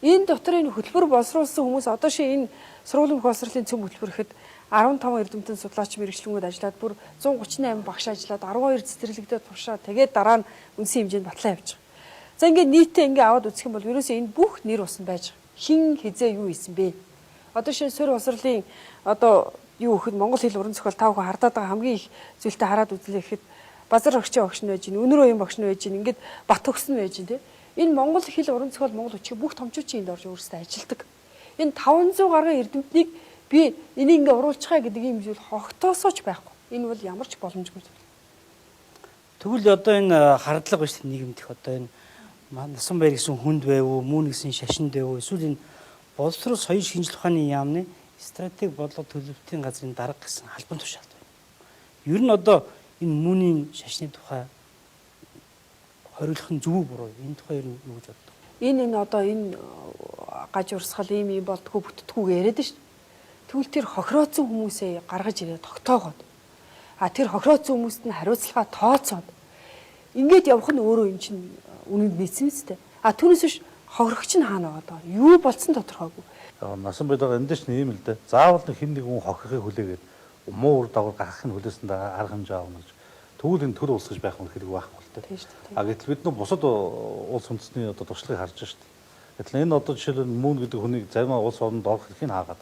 Энэ дотор энэ хөтөлбөр боловсруулсан хүмүүс одоо шин энэ сургуулийн боловсролын цөм хөтөлбөр гэхэд 15 эрдэмтэн судлаач мэргэжлэнгүүд ажиллаад бүр 138 багш ажиллаад 12 цэцэрлэгдээд туршаад тэгээд дараа нь үнсэн хэмжээнд батлаа явж байгаа. За ингээд нийтээ ингээд аваад үзэх юм бол ерөөсөө энэ бүх нэр усан байж байгаа. Хин хизээ юу хийсэн бэ? Одоо шинэ суурь боловсролын одоо юу гэхэд монгол хэл уран зохиол та бүхэн хардаад байгаа хамгийн их зүйлтэй хараад үзлээ гэхэд базар огчийн багш нь байж гин, өнөр уян багш нь байж гин, ингээд бат өгс нь байж гин тий. Энэ монгол хэл уран зохиол монгол хүчиг бүх томчуудын энд орж өөрсдөө ажилдаг. Энэ 500 гаруй эрдэмтнийг би энийг ингээ уруулчихаа гэдэг юм зүйл хогтоосооч байхгүй. Энэ бол ямар ч боломжгүй. Тэгвэл одоо энэ хардлага биш нийгэмдх одоо энэ насан баяр гэсэн хүнд байв уу, мөн гэсэн шашинд байв уу, эсвэл энэ боловсрол соёл шинжилгээ ухааны яамны стратеги бодлого төлөвлөлтийн газрын дарга гэсэн албан тушаалт байна. Ер нь одоо энэ мөнийн шашны тухай хориглох нь зөв үү буруу энэ тухай ер нь юу гэж боддог? Энэ одоо энэ гаж урсгал ийм болдгоо бүтдгүү яриад шүү. Тэгвэл тэр хохирооцсон хүмүүсээ гаргаж ирээ тогтоогоод тэр хохирооцсон хүмүүст нь хариуцлага тооцоод ингээд явах нь өөрөө эн чинь үнэнд нийцсэн үстэй. Түүнээс биш хохирогч нь хаана байгаа даа. Юу болцсон тодорхойгүй. Насан байдаага энд чинь ийм л дээ. Заавал хин нэг хүн хохирохыг хүлээгээд муу үр дагавар гаргахыг хүлээсэн даа арга хэмжээ авах гэж. Тэгвэл энэ төр улсгаж байх хэрэг байхгүй л дээ. Гэтэл бид нар бусад улс үндэстний одоо туршлагыг харж байна шүү дээ. Гэтэл энэ одоо жишээлбэл мөн гэдэг хүнийг зарим улс орнд орох хэрэг нь хаагаад.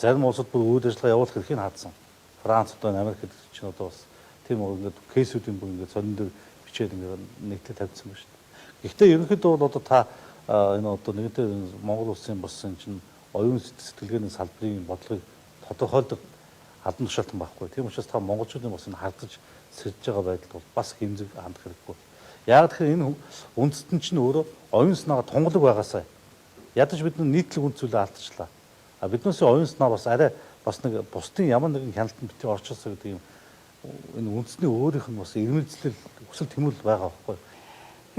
Зарим улсад бүр үйл ажиллагаа явуулах хэрэг нь хаадсан. Франц одоо Америкт чинь одоо бас тийм ингээд кейсүүдийн бүр ингээд сонин дээр бичээд ингээд нэгтлээ тавьсан байна шүү дээ. Гэхдээ ерөнхийдөө бол одоо та энэ одоо нэгдээ Монгол улсын болсон чинь оюун сэтгэлгээний салбарын бодлогыг тодорхойлдог албан тушаалтан байхгүй. Тийм учраас та монголчуудын бас энэ хардаж сэрж байгаа байдалд бол бас хэмжиг хандах хэрэггүй. Яг тэгэхээр энэ үндэстэн чинь өөрөө оюун санаагаа тунгалаг байгаасаа ядаж бид нийтлэг үнд зүйлээ алдчихлаа. А биднээс оюун санаа бас арай бас нэг бусдын ямар нэгэн хяналтанд битгий орчихсон гэдэг юм энэ үндэсний өөрийнх нь бас ирмэлзлэл хүсэл тэмүүлэл байгаа байхгүй.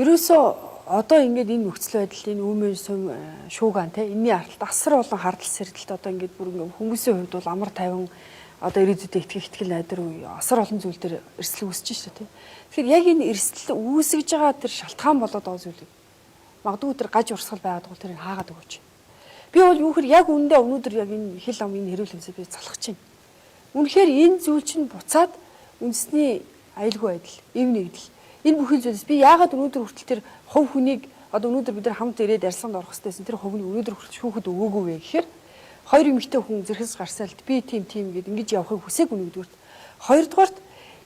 Ерөөсөө одоо ингээд энэ нөхцөл байдал энэ үүмэн сум шуугаан те энэний ардалт асар олон хардал сэрдэлт одоо ингээд бүр ингээд хүмүүсийн хувьд бол амар тайван одоо ирээдүйдээ итгэл найдар үе асар олон зүйл дээр эрсдэл үүсэж шүү дээ. Тэгэхээр яг энэ эрсдэл үүсгэж байгаа тэр шалтгаан болоод байгаа зүйлийг магадгүй тэр гаж урсгал байгаад бол тэрийг хаагаад өгөөч. Би бол юу хэр яг үүндээ өнөөдөр яг энэ хил ам энэ хэрүүл хэмсээ би залхаж байна. Үнэхээр энэ зүйл чинь буцаад үндэсний аюулгүй байдал, эв нэгдэл энэ бүхэл зүйлс би яагаад өнөөдөр хүртэл тэр хувь хүнийг одоо өнөөдөр бид нар хамт ирээд ярьсанд орох хэрэгтэйсэн тэр хувийг өнөөдөр хүртэл шүүхэд өгөөгүй вэ гэхээр хоёр эмэгтэй хүн зэрхэс гарсаалт би тийм гэд ингэж явахыг хүсээгүй нэгдүгürt. Хоёрдугаарт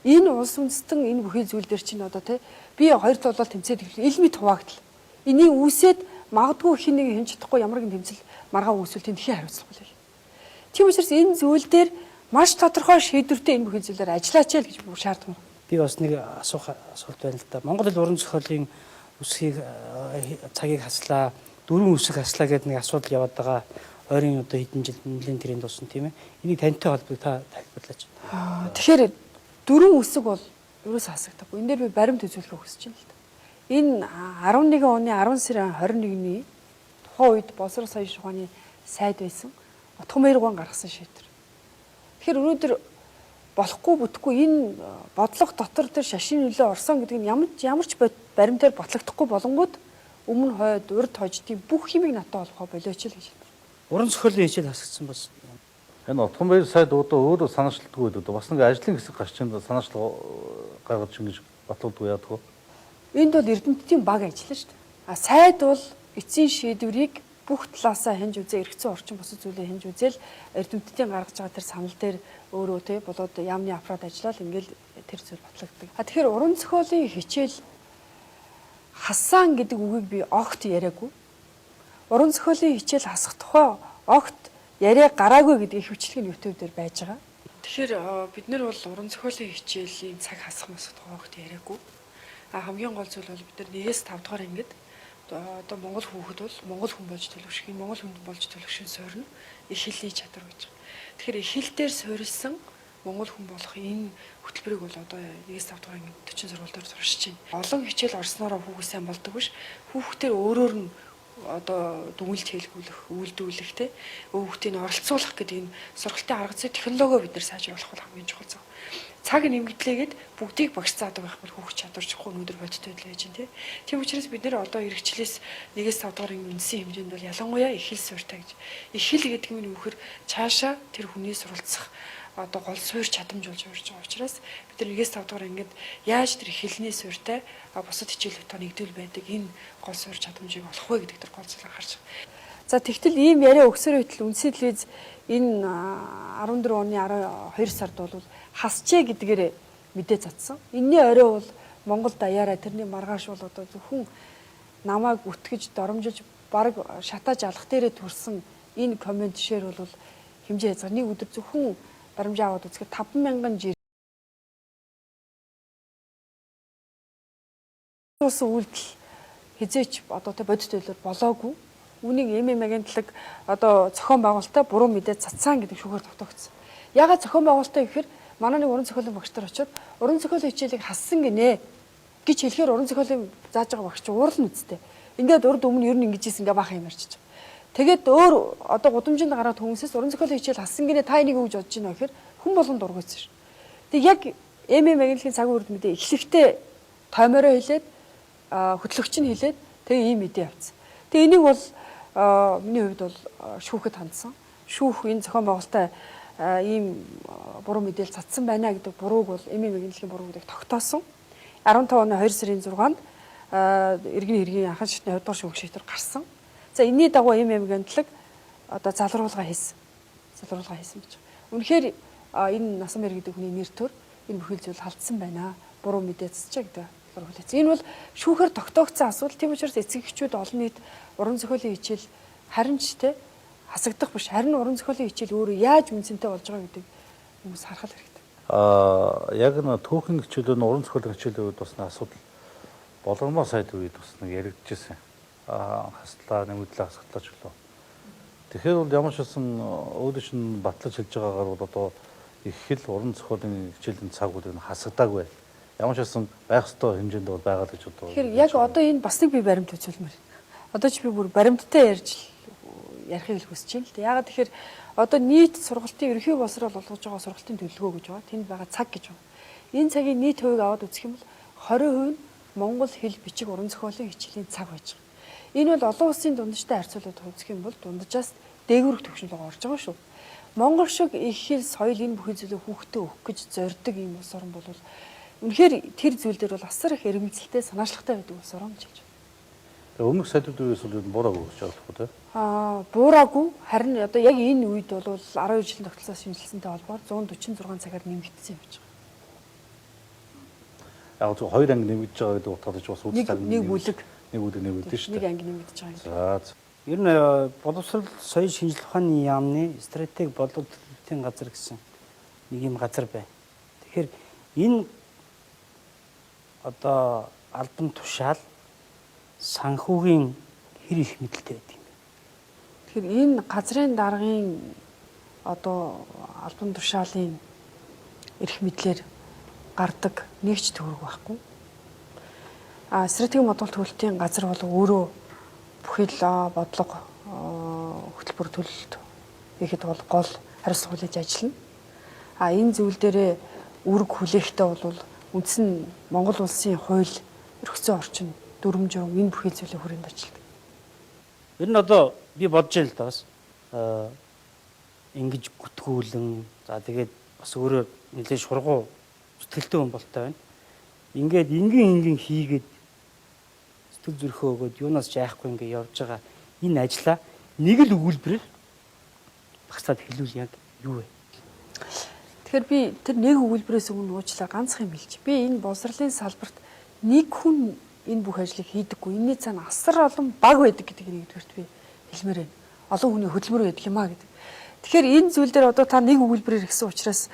энэ улс үндэстэн энэ бүхий зүйл дээр чинь одоо тий би хоёр талаар тэмцээд илми хуваагдал. Энийг үүсээд магадгүй хин нэг хэн чадахгүй ямар нэгэн тэмцэл маргаа үүсвэл тэнхийн хариуцлага байлаа. Тийм учраас энэ зүйл дээр маш тодорхой шийдвэртэй энэ бүхий зүйлээр ажиллаач л гэж бүр шаардсан. Би бас нэг асуулт байна л да. Монгол хэл уран зохиолын үсгийг цагийг хаслаа, дөрвөн үсэг хаслаа гэдэг нэг асуудал яваад байгаа. Ойрын одоо хэдэн жил нэлээд тэрэнд болсон тийм ээ. Энийг тантай холбоо та тайлбарлаач. Тэгэхээр дөрвөн үсэг бол ерөөсөө хасагдахгүй. Энэ дээр би баримт үзүүлэхээ хүсэж байна л да. Энэ 11 оны 10 сарын 21-ний тухайн үед боловсрол соёлын шугааны сайд байсан. Утга мэрэгэн гаргасан шийдвэр. Тэгэхээр өнөөдөр болохгүй бүтггүй энэ бодлого дотор тэр шашин нөлөө орсон гэдэг нь ямар ч баримтаар батлагдахгүй болонгууд өмнө хойд урд хожид бүх хэмиг натаа болохоо болооч л гэж. Уран зохиолын хичээл хасагдсан бас. Энэ Утган баяр сайд өөрөө санаачлалтгүй гэдэг. Бас нэг ажлын хэсэг гарч ин санаачлал гаргаж ингэж баталдаггүй яадаг. Энд бол эрдэмтдийн баг ажиллана шүү дээ. Сайд бол эцсийн шийдвэрийг бүх талаасаа хянж үзээ, эргэцэн орчин босод зүйлээ хянж үзэл эрдэмтдийн гаргаж байгаа тэр санал дээр өөрөө тий болоод яамны аппарат ажиллаад ингээл тэр зүйл батлагддаг. Тэгэхээр уран зохиолын хичээл хассан гэдэг үгийг би огт яриаггүй. Уран зохиолын хичээл хасах тухай огт яриа гараагүй гэдэг их хүчлэг нь YouTube дээр байж байгаа. Тэгэхээр бид нар бол уран зохиолын хичээлийн цаг хасах тухай огт яриаггүй. Хамгийн гол зүйл бол бид нар 1-5 дугаар ангид одоо Монгол хүүхэд бол Монгол хүн болж төлөвшөх, Монгол хүн болж төлөвшин суурна их хэлний чадвар гэж. Тэгэхээр их хэл дээр суурилсан Монгол хүн болох энэ хөтөлбөрийг бол одоо 1-5 дугаар ангид 40 сургуулиудаар сурч байна. Олон хичээл орсноороо хүүхэд сайн болдог биш. Хүүхдээр өөрөөр нь одоо дүгнэлт хийлгүүлэх, үйлдвэрлэх те хүүхдийг оролцуулах гэдэг энэ сургалтын арга зүй технологио бид нар сайжруулах бол хамгийн чухал зүйл. Цаг нэмэгдлээгээд бүгдийг багш заадаг байх бол хүүхд чадвар чухал өнөөдөр бодит байдал байж байна тийм учраас бид нэр одоо эрхчлээс 1-5 дугаарын үндсэн хэмжээнд бол ялангуяа их хэл суурьтай гэж. Их хэл гэдэг нь үхээр цаашаа тэр хүний суралцах одоо гол суурь чадамжуулж урьж байгаа учраас бид нар 1-5 дугаар ингээд яаж тэр хэлний суурьтай бусад хичээлүүдтэй нэгдвэл байдаг энэ гол суурь чадамжийг олох вэ гэдэг тэр гол зүйлийг харж байгаа. За тэгтэл ийм яриа өгсөр байтал үндсийн телевиз энэ 14 оны 12 сард бол хасчээ гэдгээр мэдээ цацсан. Энэний орой бол Монгол даяараа тэрний маргааш бол одоо зөвхөн намайг үтгэж доромжилж баг шатааж алах дээрээ төрсэн энэ комент шэр бол хэмжээ хязгаар нэг өдөр зөвхөн баримжаа аваад үзэхэд 5,000 жир үйлдэл хизээч одоо тэ бодит үйлээр болоогүй. Үүнийг агентлаг одоо зохион байгуулалтаа буруу мэдээ цацсан гэдэг шүүхээр тогтоогдсон. Ягаад зохион байгуулалтаа гэхээр манай нэг уран зохиолын багш нар очиод уран зохиолын хичээлийг хассан гинэ гэж хэлэхээр уран зохиолын зааж байгаа багш уурлна үсттэй. Ингээд урд өмнө ер нь ингэж ийсэн ингээ баахан юм ярьчих. Тэгээд өөр одоо гудамжинд гараад хүмүүсээс уран зохиолын хичээл хассан гинэ та энийг өгж бодож байна гэхээр хүн болгон дургуйсан ш. Тэг яг агентлагийн цаг үрд мэдээ эхлэхдээ тоймороо хэлээд хөтлөгч нь хэлээд тэгээ ийм мэдээ авцсан. Тэгээ энийг бол миний хувьд бол шүүхэд хандсан. Шүүх энэ зохион байгуулалтаа ийм буруу мэдээлэл цацсан байна гэдэг бурууг бол агентлагийн буруу гэдэг тогтоосон. 15 оны 2 сарын 6-нд иргэний хэргийн анхан шатны 20 дугаар шүүх шийдвэр гарсан. За энэний дагуу агентлаг одоо залруулга хийсэн. Залруулга хийсэн гэж. Үнэхээр энэ насан мэр гэдэг хүний нэр төр энэ бүхэл зүйл халдсан байна. Буруу мэдээ цацчаа гэдэг хэлсэн. Энэ бол шүүхээр тогтоогдсон асуудал. Тийм учраас эцэг эхчүүд олон нийт уран зохиолын хичээл харин ч те хасагдах биш. Харин уран зохиолын хичээл өөрөө яаж үнцэнтэй болж байгаа гэдэг хүмүүс харах хэрэгтэй. Яг нэг түүхэн хичээлүүд, уран зохиолын хичээлийн үед бас нэг асуудал болгоомоо сайд үед бас нэг яригдчихсэн. Хаслаа нэмэгдлээ хасгалаач гэлөө. Тэгэхээр бол ямар ч байсан өөрөө чинь батлаж хэлж байгаагаар бол одоо их хэл уран зохиолын хичээлийн цаг үед хасагдаагүй. Ямар ч байсан байх ёстой хэмжээнд бол байгаа л гэж одоо. Тэгэхээр яг одоо энэ бас нэг би баримт үзүүлмээр. Одоо ч би бүр баримттай ярихыг хүсэж байна л дээ. Яагаад тэгэхээр одоо нийт сургалтын ерөнхий боловсрол болгож байгаа сургалтын төлөвлөгөө гэж байгаа. Тэнд байгаа цаг гэж байна. Энэ цагийн нийт хувийг аваад үзэх юм бол 20% нь Монгол хэл бичиг уран зохиолын хичээлийн цаг байж байгаа. Энэ бол олон улсын дундчтай харьцуулаад үзэх юм бол дунджаас дээгүүрх түвшинд орж байгаа шүү. Монгол шиг их хэл соёл энэ бүхий зүйлийг хүүхдэд өгөх гэж зорддог ийм улс орн бол үнэхээр тэр зүйл дээр бол асар их эрмэлзэлтэй санаачлагтай байдаг улс орн гэж. Өмнөх сайдууд үеэс бол буураагүй гэж ойлгох үү? Буураагүй. Харин одоо яг энэ үед бол 12 жилийн тогтолцоос шинжилсэнтэй холбоор 146 цагаар нэмэгдсэн юм байна. Яг зөв 2 анги нэмэгдэж байгаа гэдэг утгаараа ч бас үйл цаг нэг бүлэг нэмэгдэж шүү дээ. Нэг анги нэмэгдэж байгаа юм. За. Ер нь боловсрол соёл шинжилгээ ухааны яамны стратеги бодлого төлөвлөлтийн газар гэсэн нэг юм газар байна. Тэгэхээр энэ одоо албан тушаал санхүүгийн хэр их мэдлэлтэй байдаг юм бэ? Тэгэхээр энэ газрын даргын одоо албан тушаалын эрх мэдлэр гардаг нэгч төгрөг байхгүй. Стратегийн бодлого төлөвлөлтийн газар бол өөрөө бүхэл бодлого хөтөлбөр төлөлт ихэд бол гол хариуцлага хүлээж ажиллана. Энэ зүйл дээрээ үүрэг хүлээхдээ бол үндсэн Монгол улсын хууль, эрх зүйн орчин, дүрм журам энэ бүхий зүйлийг хүрээнд ажилладаг. Ер нь одоо би бодож байна л да бас ингэж гүтгүүлэн за тэгээд бас өөрөө нэлээд шургуу сэтгэлтэй хүн болтой байна. Ингээд энгийн хийгээд сэтгэл зүрхөө өгөөд юунаас ч айхгүй ингээд явж байгаа энэ ажлаа нэг л өгүүлбэрээр багцаад хэлүүл яг юу вэ? Тэгэхээр би тэр нэг өгүүлбэрээс өмнө уучлаа ганцхан юм хэлж. Би энэ боловсролын салбарт нэг хүн энэ бүх ажлыг хийдэггүй. Энэний цаана асар олон баг байдаг гэдгийг нэгдүгээрт би хэлмээр байна. Олон хүний хөдөлмөр байдаг юм а гэдэг. Тэгэхээр энэ зүйл дээр одоо та нэг өгүүлбэрээр гэсэн учраас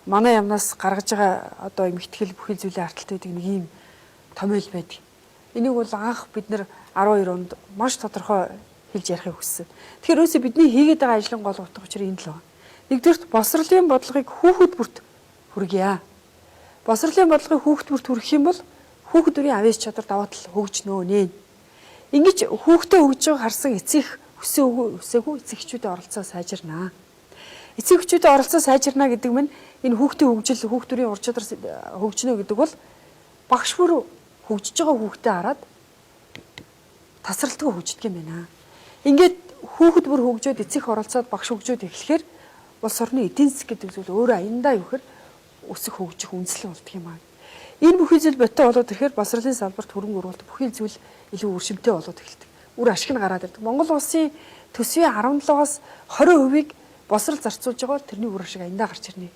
манай ямнаас гаргаж байгаа одоо эмгтгэл бүхий зүйлийн арталт байдаг нэг юм томьёол байдаг. Энийг бол анх бид нэр 12 онд маш тодорхой хэлж ярихыг хүссэн. Тэгэхээр өөсөө бидний хийгээд байгаа ажлын гол утга учир энэ л байна. Нэгдүгээрт боловсролын бодлогыг хүүхэд бүрт хүргье. Боловсролын бодлогыг хүүхэд бүрт хүргэх юм бол хүүхэд бүрийн авьяас чадвар даваа тал хөгжнөө нэ. Ингэж хүүхдээ хөгж байгааг харсан эцэг хүсээгүй эцэг эхчүүдийн оролцоо сайжирнаа. Эцэг эхчүүдийн оролцоо сайжирнаа гэдэг нь энэ хүүхдийн хөгжил, хүүхд төрийн ур чадвар хөгжнө гэдэг бол багш бүр хөгжиж байгаа хүүхдээ хараад тасралтгүй хөгждөг юм байна. Ингээд хүүхэд бүр хөгжөөд эцэг оролцоод багш хөгжөөд эхлэхээр улс орны эдийн засаг гэдэг зүйл өөрөө аяндаа юу гэхээр өсөх хөгжих үндэслэл болдго юм аа. Энэ бүхий зүйл боттой болоод ирэхээр боловсролын салбарт хөрөнгө оруулалт бүхий зүйл илүү өршөмтэй болоод эхэлдэг. Үр ашиг нь гараад ирдэг. Монгол улсын төсвийн 17-аас 20%-ийг боловсрол зарцуулж байгаа бол тэрний үр ашиг аяндаа гарч ирнэ.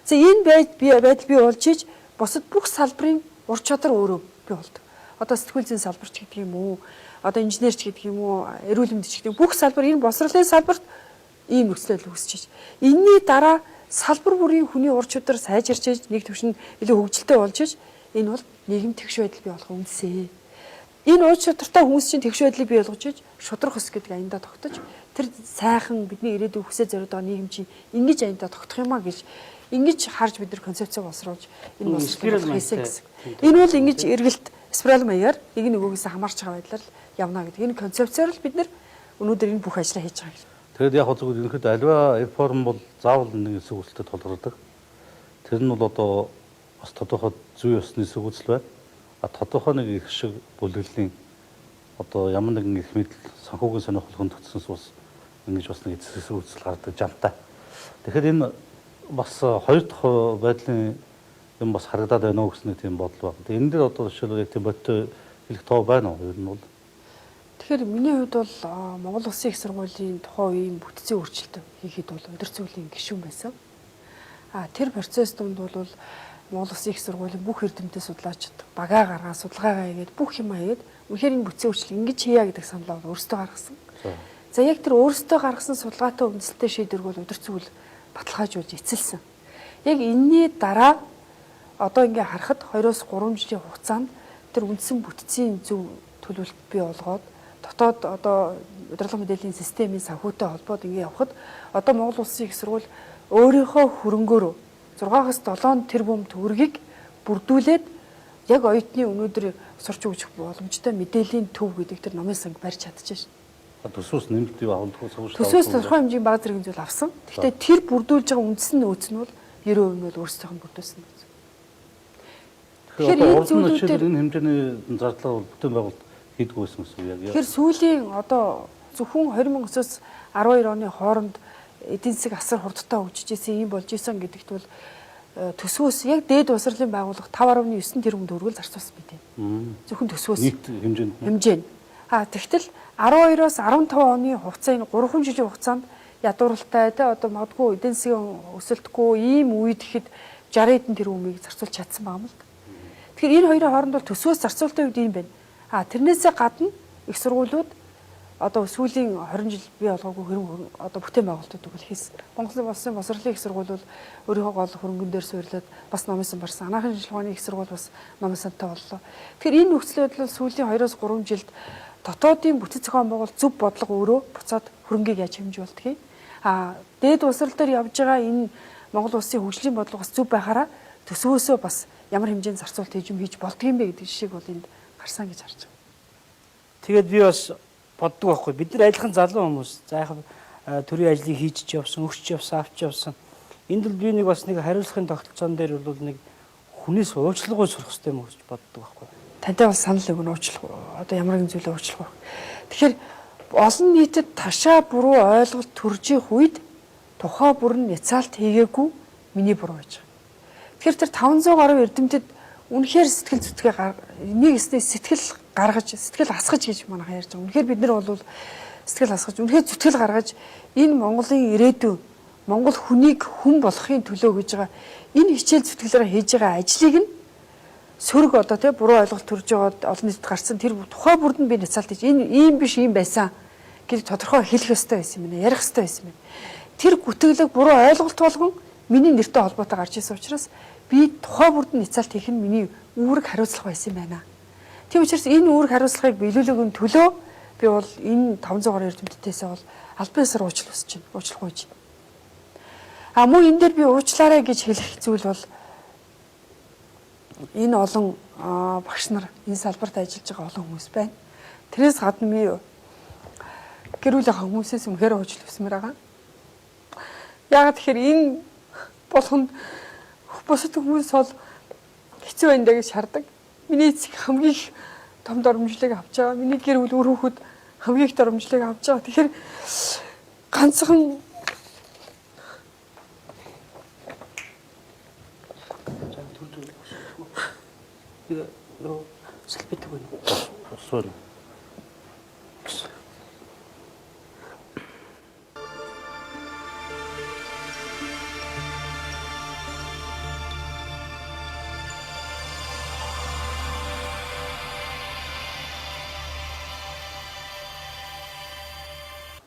За энэ байдал бий болж иж бусад бүх салбарын ур чадвар өөрөө бий болдог. Одоо сэтгүүл зүйн салбарч гэдэг юм уу? Одоо инженерч гэдэг юм уу? Эрүүл мэндч гэдэг бүх салбар энэ боловсролын салбарт ийм нөхцөл үүсэж. Энийний дараа салбар бүрийн хүний ур чадвар сайжирч иж нэг төвшин илүү хөгжилтэй болж иж энэ бол нийгэм тэгш байдал бий болох үндэсээ. Энэ ур чадвартай хүмүүс чинь тэгш байдлыг бий болгож иж шудрах өс гэдэг аяндаа тогтож тэр сайхан бидний ирээдүйн хүсээ зориуд байгаа нийгэм чинь ингэж аяндаа тогтох юм а гэж ингэж харж бид нар концепцээ боловсруулж энэ боловсрол хийсэн гэсэн. Энэ бол ингэж эргэлт спираль маягаар нэг нөгөөгөөс хамаарч байгаа байдлаар явна гэдэг. Энэ концепцээр л бид нар өнөөдөр энэ бүх ажлаа хийж байгаа юм. Тэгэд яг зөвхөн ерөнхийдөө альва реформ бол заавал нэг эсвэлтэй тулгардаг. Тэр нь бол одоо бас тодорхой зүй ёсны эсвэлцэл байна. Тодорхой нэг их шиг бүлэглэлийн одоо ямар нэгэн их мэдл санхүүгийн сонирхол хөндөгдсөнс бас ингэж бас нэг эсвэлцэл гардаг жамтай. Тэгэхээр энэ бас хоёр дахь байдлын юм бас харагдаад байна уу гэсэн тийм бодол байна. Энэ дээр одоо жишээлбэл тийм бодтой хэлэх тоо байна уу? Ер нь бол тэгэхээр миний хувьд бол Монгол Улсын их сургуулийн тухайн үеийн бүтцийн өөрчлөлт хийхэд бол өдөр зүйлийн гишүүн байсан. Тэр процесс донд бол Монгол Улсын их сургуулийн бүх эрдэмтэд судлаачид багаа гаргаад судалгаагаа хийгээд бүх юм хийгээд үнэхээр энэ бүтцийн өөрчлөлт ингэж хийя гэдэг саналаа өөрсдөө гаргасан. За яг тэр өөрсдөө гаргасан судалгаатай үндэслэлтэй шийдвэрг бол өдөр зүйл баталгаажуулж эцэлсэн. Яг энэний дараа одоо ингээ харахад 2-3 жилийн хугацаанд тэр үндсэн бүтцийн зөв төлөвлөлт бий болгоод дотоод одоо удирдлага мэдээллийн системийн санхүүтэй холбоод ингээ явхад одоо Монгол Улсын их сургууль өөрийнхөө хөрөнгөөр 6-7 тэрбум төгрөгийг бүрдүүлээд яг оюутны өнөөдөр сурч өгч боломжтой мэдээллийн төв гэдэг тэр номын санг барьж чадчихжээ. Төсвөөс нэмэлт юу авалгүй сургууль. Төсвөөс тодорхой хэмжээний бага зэргийн зүйл авсан. Гэхдээ тэр бүрдүүлж байгаа үндсэн нөөц нь бол 90% нь бол өөрсдийнх нь бүрдүүлсэн нөөц. Тэгэхээр энэ зүйлүүдээр энэ хэмжээний зардлага бол бүтээн байгуулалт хийдгүү байсан гэсэн үг яг. Тэгэхээр сүүлийн одоо зөвхөн 2009-оос 12 оны хооронд эдийн засаг асар хурдтай хөгжиж исэн юм болж исэн гэдэгт бол төсвөөс яг дээд боловсролын байгууллага 5.9 тэрбум төгрөгөөр зарцуулсан бид юм. Зөвхөн төсвөөс нийт хэмжээнд. Тэгтэл 12-оос 15 оны хугацаа энэ 3 жилийн хугацаанд ядууралтай те одоо магадгүй эдийн засгийн өсөлтгүй ийм үед ихэд 60 эдэн тэрбумыг зарцуулж чадсан байгаа юм л. Тэгэхээр энэ хоёрын хооронд бол төсвөөс зарцуулалтын үед юм байна. Тэрнээсээ гадна их сургуулиуд одоо сүүлийн 20 жил бий болгоогүй хэрэг одоо бүтээн байгуулалтууд үгэл хийсэн. Монголын улсын боловсролын их сургууль бол өөрийнхөө гол хөрөнгөн дээр суйрлаад бас номын сан барсан. Анагаахын шилжүүлгийн их сургууль бас номын сантай боллоо. Тэгэхээр энэ нөхцөл байдал сүүлийн 2-3 жилд дотоодын бүтэц зохион байгуулалт зөв бодлого өөрөө буцаад хөрөнгийг яаж хэмжүүлдэг юм. Дээд улсрал дээр явж байгаа энэ Монгол улсын хөгжлийн бодлого бас зөв байхаараа төсвөөсөө бас ямар хэмжээнд зарцуулалт хийж болдго юм бэ гэдэг жишээг бол энд гарсан гэж харж байна. Тэгээд би бас боддог байхгүй. Бид нар адилхан залуу хүмүүс. За яг төрийн ажлыг хийж явсан, өгч явсан, авч явсан. Энд л би нэг бас нэг хариуцлагын тогтолцоон дээр бол нэг хүнээс уучлалгүй сурах хэрэгтэй юм гэж боддог байхгүй. Тантай бас санал өгнө уучлах. Одоо ямар нэгэн зүйлээ уучлах. Тэгэхээр олон нийтэд ташаа буруу ойлголт төрж их үед тухай бүр нь няцаалт хийгээгүй миний буруу гэж. Тэгэхээр тэр 500 гаруй эрдэмтэд үнэхээр сэтгэл зүтгээ нэг сэтгэл гаргаж, сэтгэл асгаж гэж манайхаа ярьж байгаа. Үнэхээр бид нар бол сэтгэл асгаж, үнэхээр зүтгэл гаргаж энэ Монголын ирээдүйн Монгол хүнийг хүн болохын төлөө гэж байгаа энэ хичээл зүтгэлээр хийж байгаа ажлыг нь сөрөг одоо тий буруу ойлголт төрж байгаад олон нийтэд гарсан тэр тухай бүрд нь би няцаалт хийж энэ ийм биш ийм байсан гэж тодорхой хэлэх ёстой байсан юм байна. Ярих ёстой байсан юм. Тэр гүтгэлэг буруу ойлголт болгон миний нэртэй холбоотой гарч ирсэн учраас би тухай бүрд нь няцаалт хийх нь миний үүрэг хариуцлага байсан юм байна. Тийм учраас энэ үүрэг хариуцлагыг биелүүлэхийн төлөө би бол энэ 500 гаруй эрдэмтдээсээ бол албан ёсоор уучлал хүсэж байна. Уучлах гэж. Мөн энэ дээр би уучлаарай гэж хэлэх зүйл бол энэ олон багш нар энэ салбарт ажиллаж байгаа олон хүмүүс байна. Тэрээс гадна би гэр бүлийн хүмүүсээс үнэхээр уучлал хүсмээр байгаа. Яагаад тэгэхээр энэ болгонд бусад хүмүүс бол хэцүү байна даа гэж шаарддаг. Миний эцэг хамгийн их том дормжлыг авч байгаа. Миний гэр бүл үр хүүхэд хамгийн их дормжлыг авч байгаа. Тэгэхээр ганцхан салбит өгнө. Усвал.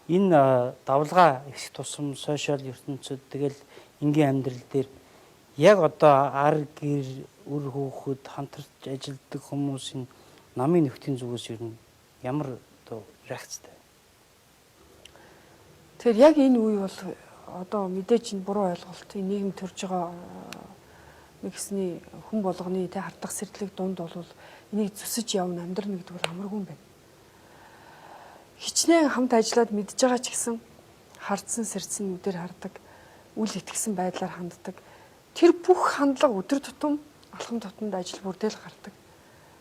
Энэ давлгаа их тусам сошиал ертөнцид тэгэл энгийн амьдрал дээр яг одоо ар гэр үр хүүхэд хамтарч ажилладаг хүмүүсийн намын нөхдийн зүгээс ер нь ямар одоо реакцтай. Тэгэхээр яг энэ үе бол одоо мэдээж энэ буруу ойлголт нийгэм төрж байгаа нэгсний хүн болгоны тэ хардах сэрдлэг дунд бол энийг зүсэж явна амьдрна гэдэг бол амаргүй юм байна. Хичнээн хамт ажиллаад мэдж байгаа ч гэсэн хардсан сэрдсэн үдээр хардаг, үл итгэсэн байдлаар ханддаг. Тэр бүх хандлага өдөр тутам алхам тутамд ажил бүрдэл гардаг.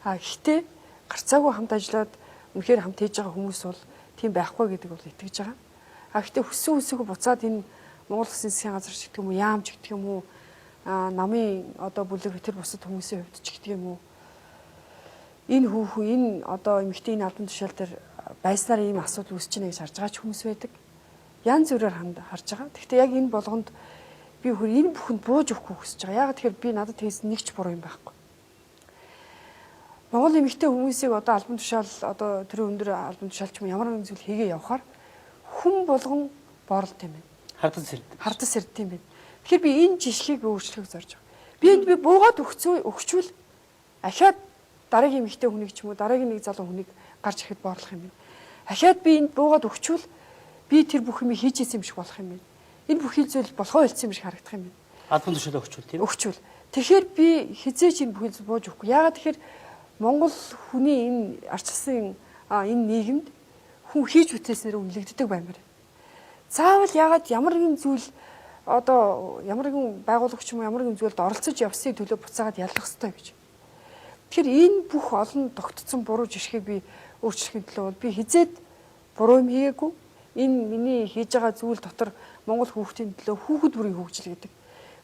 Гэхдээ гарцаагүй хамт ажиллаад үнэхээр хамт хийж байгаа хүмүүс бол тийм байхгүй гэдэг бол итгэж байгаа. Гэхдээ хүссэн үсээгөө буцаад энэ Монгол Улсын засгийн газар ч гэдэг юм уу, яамч гэдэг юм уу, намын одоо бүлэг тэр бусад хүмүүсийн хувьд ч гэдэг юм уу. Энэ хүүхэн энэ одоо эмэгтэй энэ албан тушаал дээр байснаар ийм асуудал үүсэж байна гэж харж байгаа ч хүмүүс байдаг. Янз бүрээр харж байгаа. Гэхдээ яг энэ болгонд би энэ бүхэнд бууж өгөхгүй хүсэж байгаа. Яагаад тэгэхээр би надад хийсэн нэг ч буруу юм байхгүй. Монгол эмэгтэй хүмүүсийг одоо албан тушаал одоо тэр өндөр албан тушаалч юм ямар нэгэн зүйл хийгээ явахаар хүн болгон бооролт юм байна. Хардас сэрд. Хардас сэрд юм байна. Тэгэхээр би энэ жишгийг өөрчлөхийг зорж байгаа. Би энд буугаад өгчүүл ахиад дараагийн эмэгтэй хүнийг ч юм уу дараагийн нэг залуу хүнийг гарч ирэхэд боорлох юм байна. Ахиад би энд буугаад өгчүүл би тэр бүх юмыг хийж ийсэн юм шиг болох юм байна. Энэ бүхий зүйл болохоо хэлсэн юм шиг харагдах юм байна. Албан тушаалаа өгчүүл тийм. Өгчүүл. Тэгэхээр би хизээч энэ бүхий зүйл бууж өгөхгүй. Яагаад тэгэхээр Монгол хүний энэ арчилсан энэ нийгэмд хүн хийж бүтээснээр үнэлэгддэг баймаар. Заавал яагаад ямар нэгэн зүйл одоо ямар нэгэн байгуулагч юм ямар нэгэн зүйлд оролцож явсны төлөө буцаагаад яллах хэрэгтэй гэж. Тэгэхээр энэ бүх олон тогтцсон буруу жишгийг би өөрчлөхийн төлөө би хизээд буруу юм хийгээгүй. Энэ миний хийж байгаа зүйл дотор Монгол хүүхдийн төлөө хүүхэд бүрийн хөгжил гэдэг.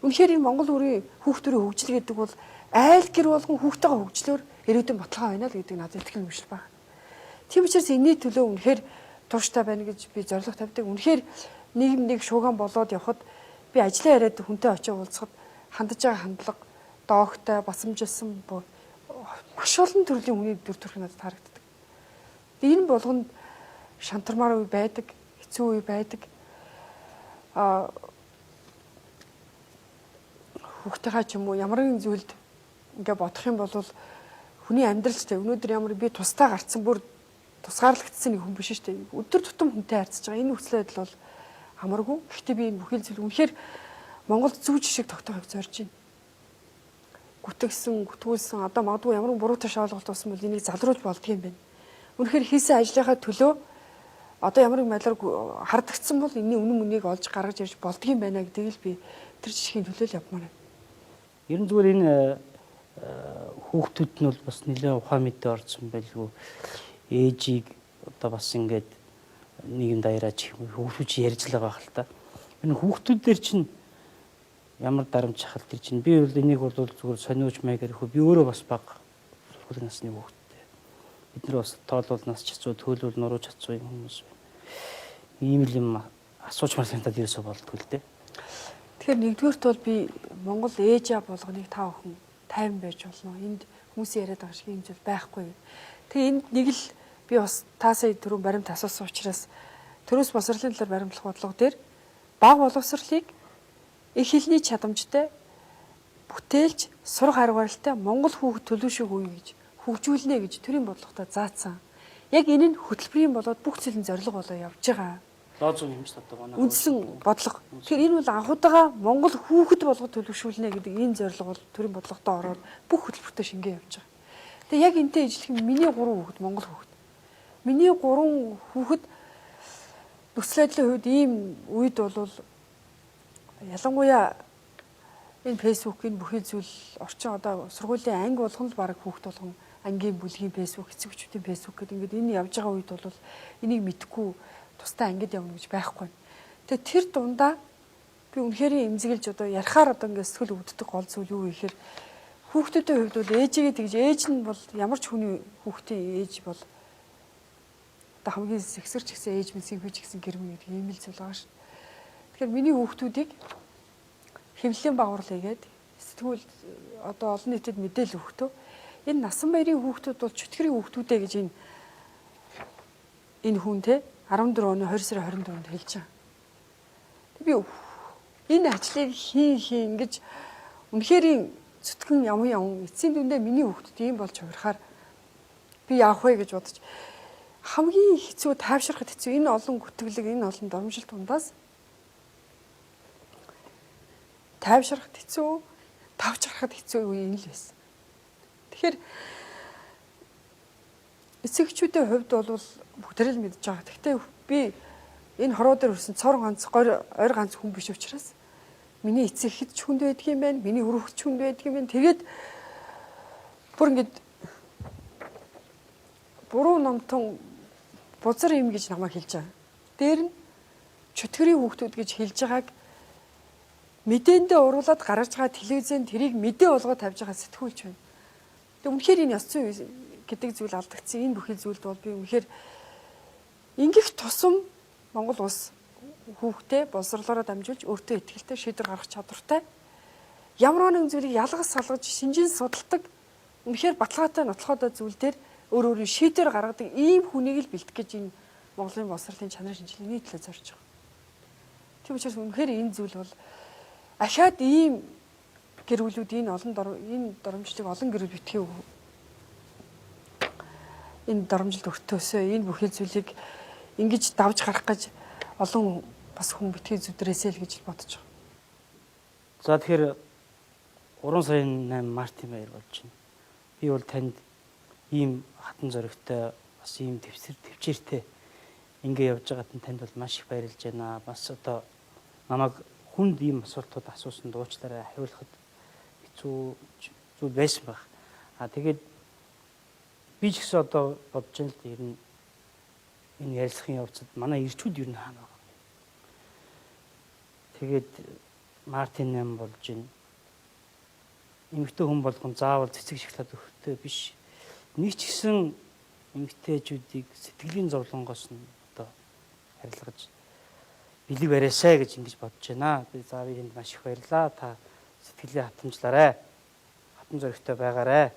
Үнэхээр энэ Монгол бүрийн хүүхдүүдийн хөгжил гэдэг бол айл гэр болгон хүүхдтэйгээ хөгжлөөр ирээдүйн баталгаа байна л гэдэг надад итгэл үнэмшил байна. Тийм учраас энэний төлөө үнэхээр тууштай байна гэж би зорилго тавьдаг. Үнэхээр нийгэм нэг шууган болоод явхад би ажлаа яриад хүнтэй очиж уулзахад хандаж байгаа хандлага доогтой басамжилсан маш олон төрлийн хүний дүр төрх надад харагддаг. Энэ болгонд шантармаар үе байдаг, хэцүү үе байдаг. Хүүхдтэйгээ ч юм уу ямар нэгэн зүйлд ингээ бодох юм бол хүний амьдралчтай өнөөдөр ямар би тустай гарцсан бүр тусгаарлагдсан нэг хүн биш шүү дээ. Өдөр тутам хүнтэй харьцаж байгаа. Энэ нөхцөл байдал бол хамаргүй. Гэхдээ би энэ бүхэл зүйл үнэхээр Монголд зөв жишг тогтоохыг зорж байна. Гүтгүүлсэн одоо магадгүй ямар нэгэн буруу ташаа ойлголт болсон бол энийг залруулж болдгийм байна. Үнэхээр хийсэн ажлынхаа төлөө одоо ямар нэгэн байдлаар хардагдсан бол энэний үнэн мөнийг олж гаргаж ирж болдгийм байна гэдгийг л би тэр жишгийн төлөө л явмаар байна. Ер нь зүгээр энэ хүүхдүүд нь бол бас нэлээд ухаан мэдээ орсон байлгүй. Ээжийг одоо бас ингээд нийгэм даяараач хүүхдүүд чи ярьж л байгаа хэл та. Энэ хүүхдүүдээр чинь ямар дарамт шахал тэр чинь би бол энийг бол зүгээр сониуч маягаар хөө би өөрөө бас бага сургуулийн насны хүүхдтэй. Бид нар бас тоолол нас чацуу төөлөл нурууч чацуу юм хүмүүс байна. Ийм л юм асуучмаар санагдаад ерөөсөө болдгоо л дээ. Тэгэхээр нэгдүгээрт бол би Монгол ээж аа болгоныг тав охин тайван байж болно. Энд хүмүүсийн яриад байгаа шиг юм зүйл байхгүй. Тэгээ энд нэг л би бас таасаа түрүүн баримт асуусан учраас төрөөс босрлын талаар баримтлах бодлого дээр бага боловсролыг их хэлний чадамжтай бүтээлж сурах арга барилтай Монгол хүүхд төлөвшөг үе гэж хөгжүүлнэ гэж төрийн бодлоготой заасан. Яг энэ нь хөтөлбөрийн болоод бүх зүйлийн зорилго болоо явж байгаа. Лозунг юм шүү дээ манай. Үндсэн бодлого. Тэгэхээр энэ бол анхудаага Монгол хүүхэд болгоод төлөвшүүлнэ гэдэг энэ зорилго бол төрийн бодлоготой ороод бүх хөтөлбөртөө шингээ явж байгаа. Тэгээ яг энтэй ижилхэн миний 3 хүүхэд Монгол хүүхэд. Миний 3 хүүхэд нөхцөл байдлын хувьд ийм үед бол ялангуяа энэ фэйсбүүк энэ бүхий зүйл орчин одоо сургуулийн анги болгон л баг хүүхэд болгон ангийн бүлгийн фэйсбүүк эцэг эхчүүдийн фэйсбүүк гэдэг ингээд энэ явж байгаа үед бол энийг мэдхгүй тустай ангид явна гэж байхгүй. Тэгээ тэр дундаа би үнэхээр эмзэглэж одоо ярахаар одоо ингээд сэтгэл өвддөг гол зүйл юу вэ гэхээр хүүхдүүдийн хувьд бол ээжигээ тэгж ээж нь бол ямар ч хүний хүүхдийн ээж бол одоо хамгийн сэгсэрч гисэн ээж мэдсийг хүч гисэн гэр бүл гэдэг ийм л зүйл байгаа шүү. Тэгэхээр миний хүүхдүүдийг хэвлэлийн багварал хийгээд сэтгүүл одоо олон нийтэд мэдээлэл өгөхдөө энэ насан баярын хүүхдүүд бол чөтгөрийн хүүхдүүдээ гэж энэ хүн те 14 оны 20 сарын 24-нд хэлж байгаа. Би энэ ажлыг хийн гэж үнэхээр зүтгэн яван эцсийн дүндээ миний хүүхдэд ийм болж хувирахаар би яах вэ гэж бодож хамгийн хэцүү тайвширхад хэцүү энэ олон гүтгэлэг энэ олон дормжилт тундаас тайвширхад хэцүү тавчрахад хэцүү үе энэ л байсан. Тэгэхээр эцэгчүүдийн хувьд бол бүгдээ л мэдж байгаа. Гэхдээ би энэ хороо дээр хүрсэн цор ганц ойр ганц хүн биш учраас миний эцэг хэд ч хүнд байдаг юм байна. Миний өрөвч ч хүнд байдаг юм байна. Тэгээд бүр ингэж буруу номтон бузар юм гэж намайг хэлж байгаа. Дээр нь чөтгөрийн хүүхдүүд гэж хэлж байгааг мэдээндээ уруулаад гаргаж байгаа телевизэн тэрийг мэдээ болгоод тавьж байгаа сэтгүүлч байна. Тэг үнэхээр энэ ёс зүйн гэдэг зүйл алдагдсан. Энэ бүхий зүйлд бол би үнэхээр ингэх тусам Монгол улс хүүхдээ боловсруулаараа дамжуулж өөртөө ихтэй шийдвэр гаргах чадвартай ямар нэгэн зүйлийг ялгаж салгаж шинжин судалдаг үнэхээр баталгаатай нотлохоодоо зүйл дээр өөр өөрийн шийдвэр гаргадаг ийм хүнийг л бэлтгэх гэж энэ Монголын боловсролын чанарын шинжилгээний төлөө зорж байгаа. Тийм учраас үнэхээр энэ зүйл бол ахаад ийм гэрүүлүүд энэ доромжлыг олон гэрүүл битгий энэ доромжилд өртөөсөө энэ бүхэл зүйлийг ингэж давж гарах гэж олон бас хүн битгий зүдрээсэй л гэж бодож байгаа. За тэгэхээр 3 сарын 8 мартын баяр болж байна. Би бол танд ийм хатан зоригтой бас ийм төвчээртэй ингээ явж байгаад нь танд бол маш их баярлж байна. Бас одоо намайг хүнд ийм асуултууд асуусан дуучлаарай, хариулахад хэцүү зүйл байсан баг. Тэгээд би ч гэсэн одоо бодож байна л ер нь энэ ярилцлагын явцад манай ирчүүд ер нь хаана байгаа. Тэгээд Мартин 8 болж байна. Эмэгтэй хүн болгон заавал цэцэг шоколад өгөхтэй биш. Нэг ч гэсэн эмэгтэйчүүдийг сэтгэлийн зовлонгоос нь одоо харилцаж бэлэг бариасаа гэж ингэж бодож байна. Би за бидэнд маш их баярлаа. Та сэтгэлээ хатамжлаарай. Хатан зоригтой байгаарай.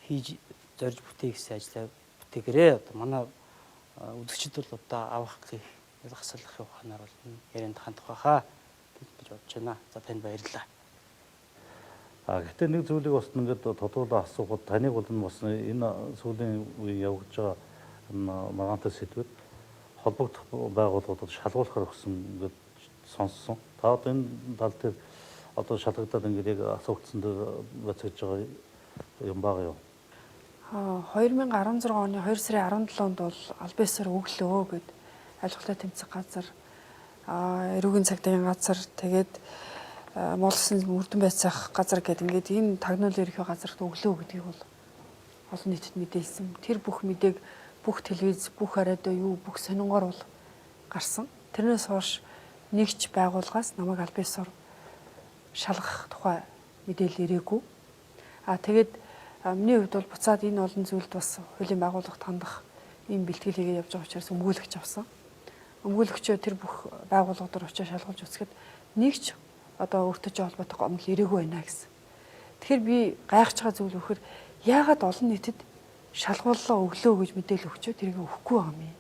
Хийж зорж бүтээх гэсэн ажлаа бүтээгээрэй. Одоо манай үзэгчид бол одоо авах гэх ялгасаллахын ухаанаар бол ярианд хандах байхаа гэж бодож байна. За танд баярлалаа. Гэхдээ нэг зүйлийг бас ингээд тодруулаад асуухад таныг бол бас энэ сүүлийн үеийн явагдаж байгаа маргаантай сэдвээр холбогдох байгууллагуудад шалгуулахаар өгсөн ингээд сонссон. Та одоо энэ тал дээр одоо шалгагдаад ингээд яг асуугдсан дээр бацгаж байгаа юм байгаа юу? 2016 оны 2 сарын 17-нд бол албан ёсоор өглөө гэд айлгуултай тэмцэх газар, эрүүгийн цагдаагийн газар, тэгээд Монголын мөрдөн байцаах газар гэдэг ингээд энэ тагнуул ерхий газарт өглөө гэдгийг бол олон нийтэд мэдээлсэн. Тэр бүх мэдээг бүх телевиз, бүх радио юу бүх сонингоор бол гарсан. Тэрнээс хойш нэгч байгууллагаас намайг албан ёсоор шалгах тухай мэдээлэл ирээгүй. Тэгээд миний хувьд бол буцаад энэ олон зүйлд бас хуулийн байгууллагт хандах ийм бэлтгэл хийгээ явж байгаа учраас өмгөөлөгч авсан. Өмгөөлөгчөө тэр бүх байгууллагууд руу очиж шалгуулж үзэхэд нэгч одоо өөртөө холбоотой гомдол ирээгүй байна гэсэн. Тэгэхээр би гайхаж байгаа зүйл вөхөр яагаад олон нийтэд шалгууллаа өглөө гэж мэдээлэл өгчөө тэрийг өгөхгүй байгаа юм бэ?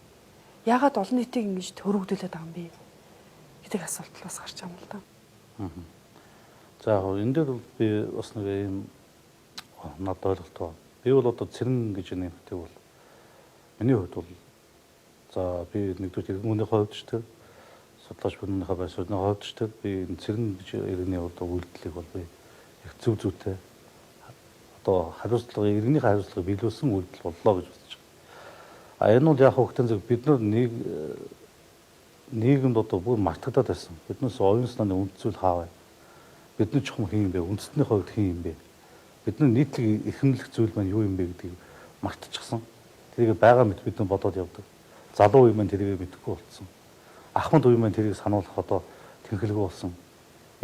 Яагаад олон нийтийг ингэж төрөгдүүлээд байгаа юм бэ? гэдэг асуулт бас гарч байгаа юм л да. За энэ дээр би бас нэг юм надад ойлголт байна. Би бол одоо цэрэн гэж нэмэхтэй бол миний хувьд бол за би нэгдүгээр иргэнийн хувьд ч тэр судлаач бүхнийхээ байр суурьны хувьд ч тэр би цэрэн гэж иргэний одоо үйлдэлийг бол би их зөв зүйтэй одоо хариуцлага иргэнийхээ хариуцлагыг биелүүлсэн үйлдэл боллоо гэж бодож байгаа. Энэ бол яг хөвгтэн зэрэг бид нар нийгэмд одоо бүр мартагдаад байсан. Биднээс оюун санааны үнд зүйл хаа вэ? Бидний чухам хин юм бэ? Үндэстний хувьд хин юм бэ? Бидний нийтлэг эрхэмлэх зүйл маань юу юм бэ гэдгийг мартчихсан. Тэрийг байгаа мэт бид нар бодоод явдаг. Залуу үе маань тэрийг мэдэхгүй болсон. Ахмад үе маань тэрийг сануулах одоо тэнхэлгүй болсон.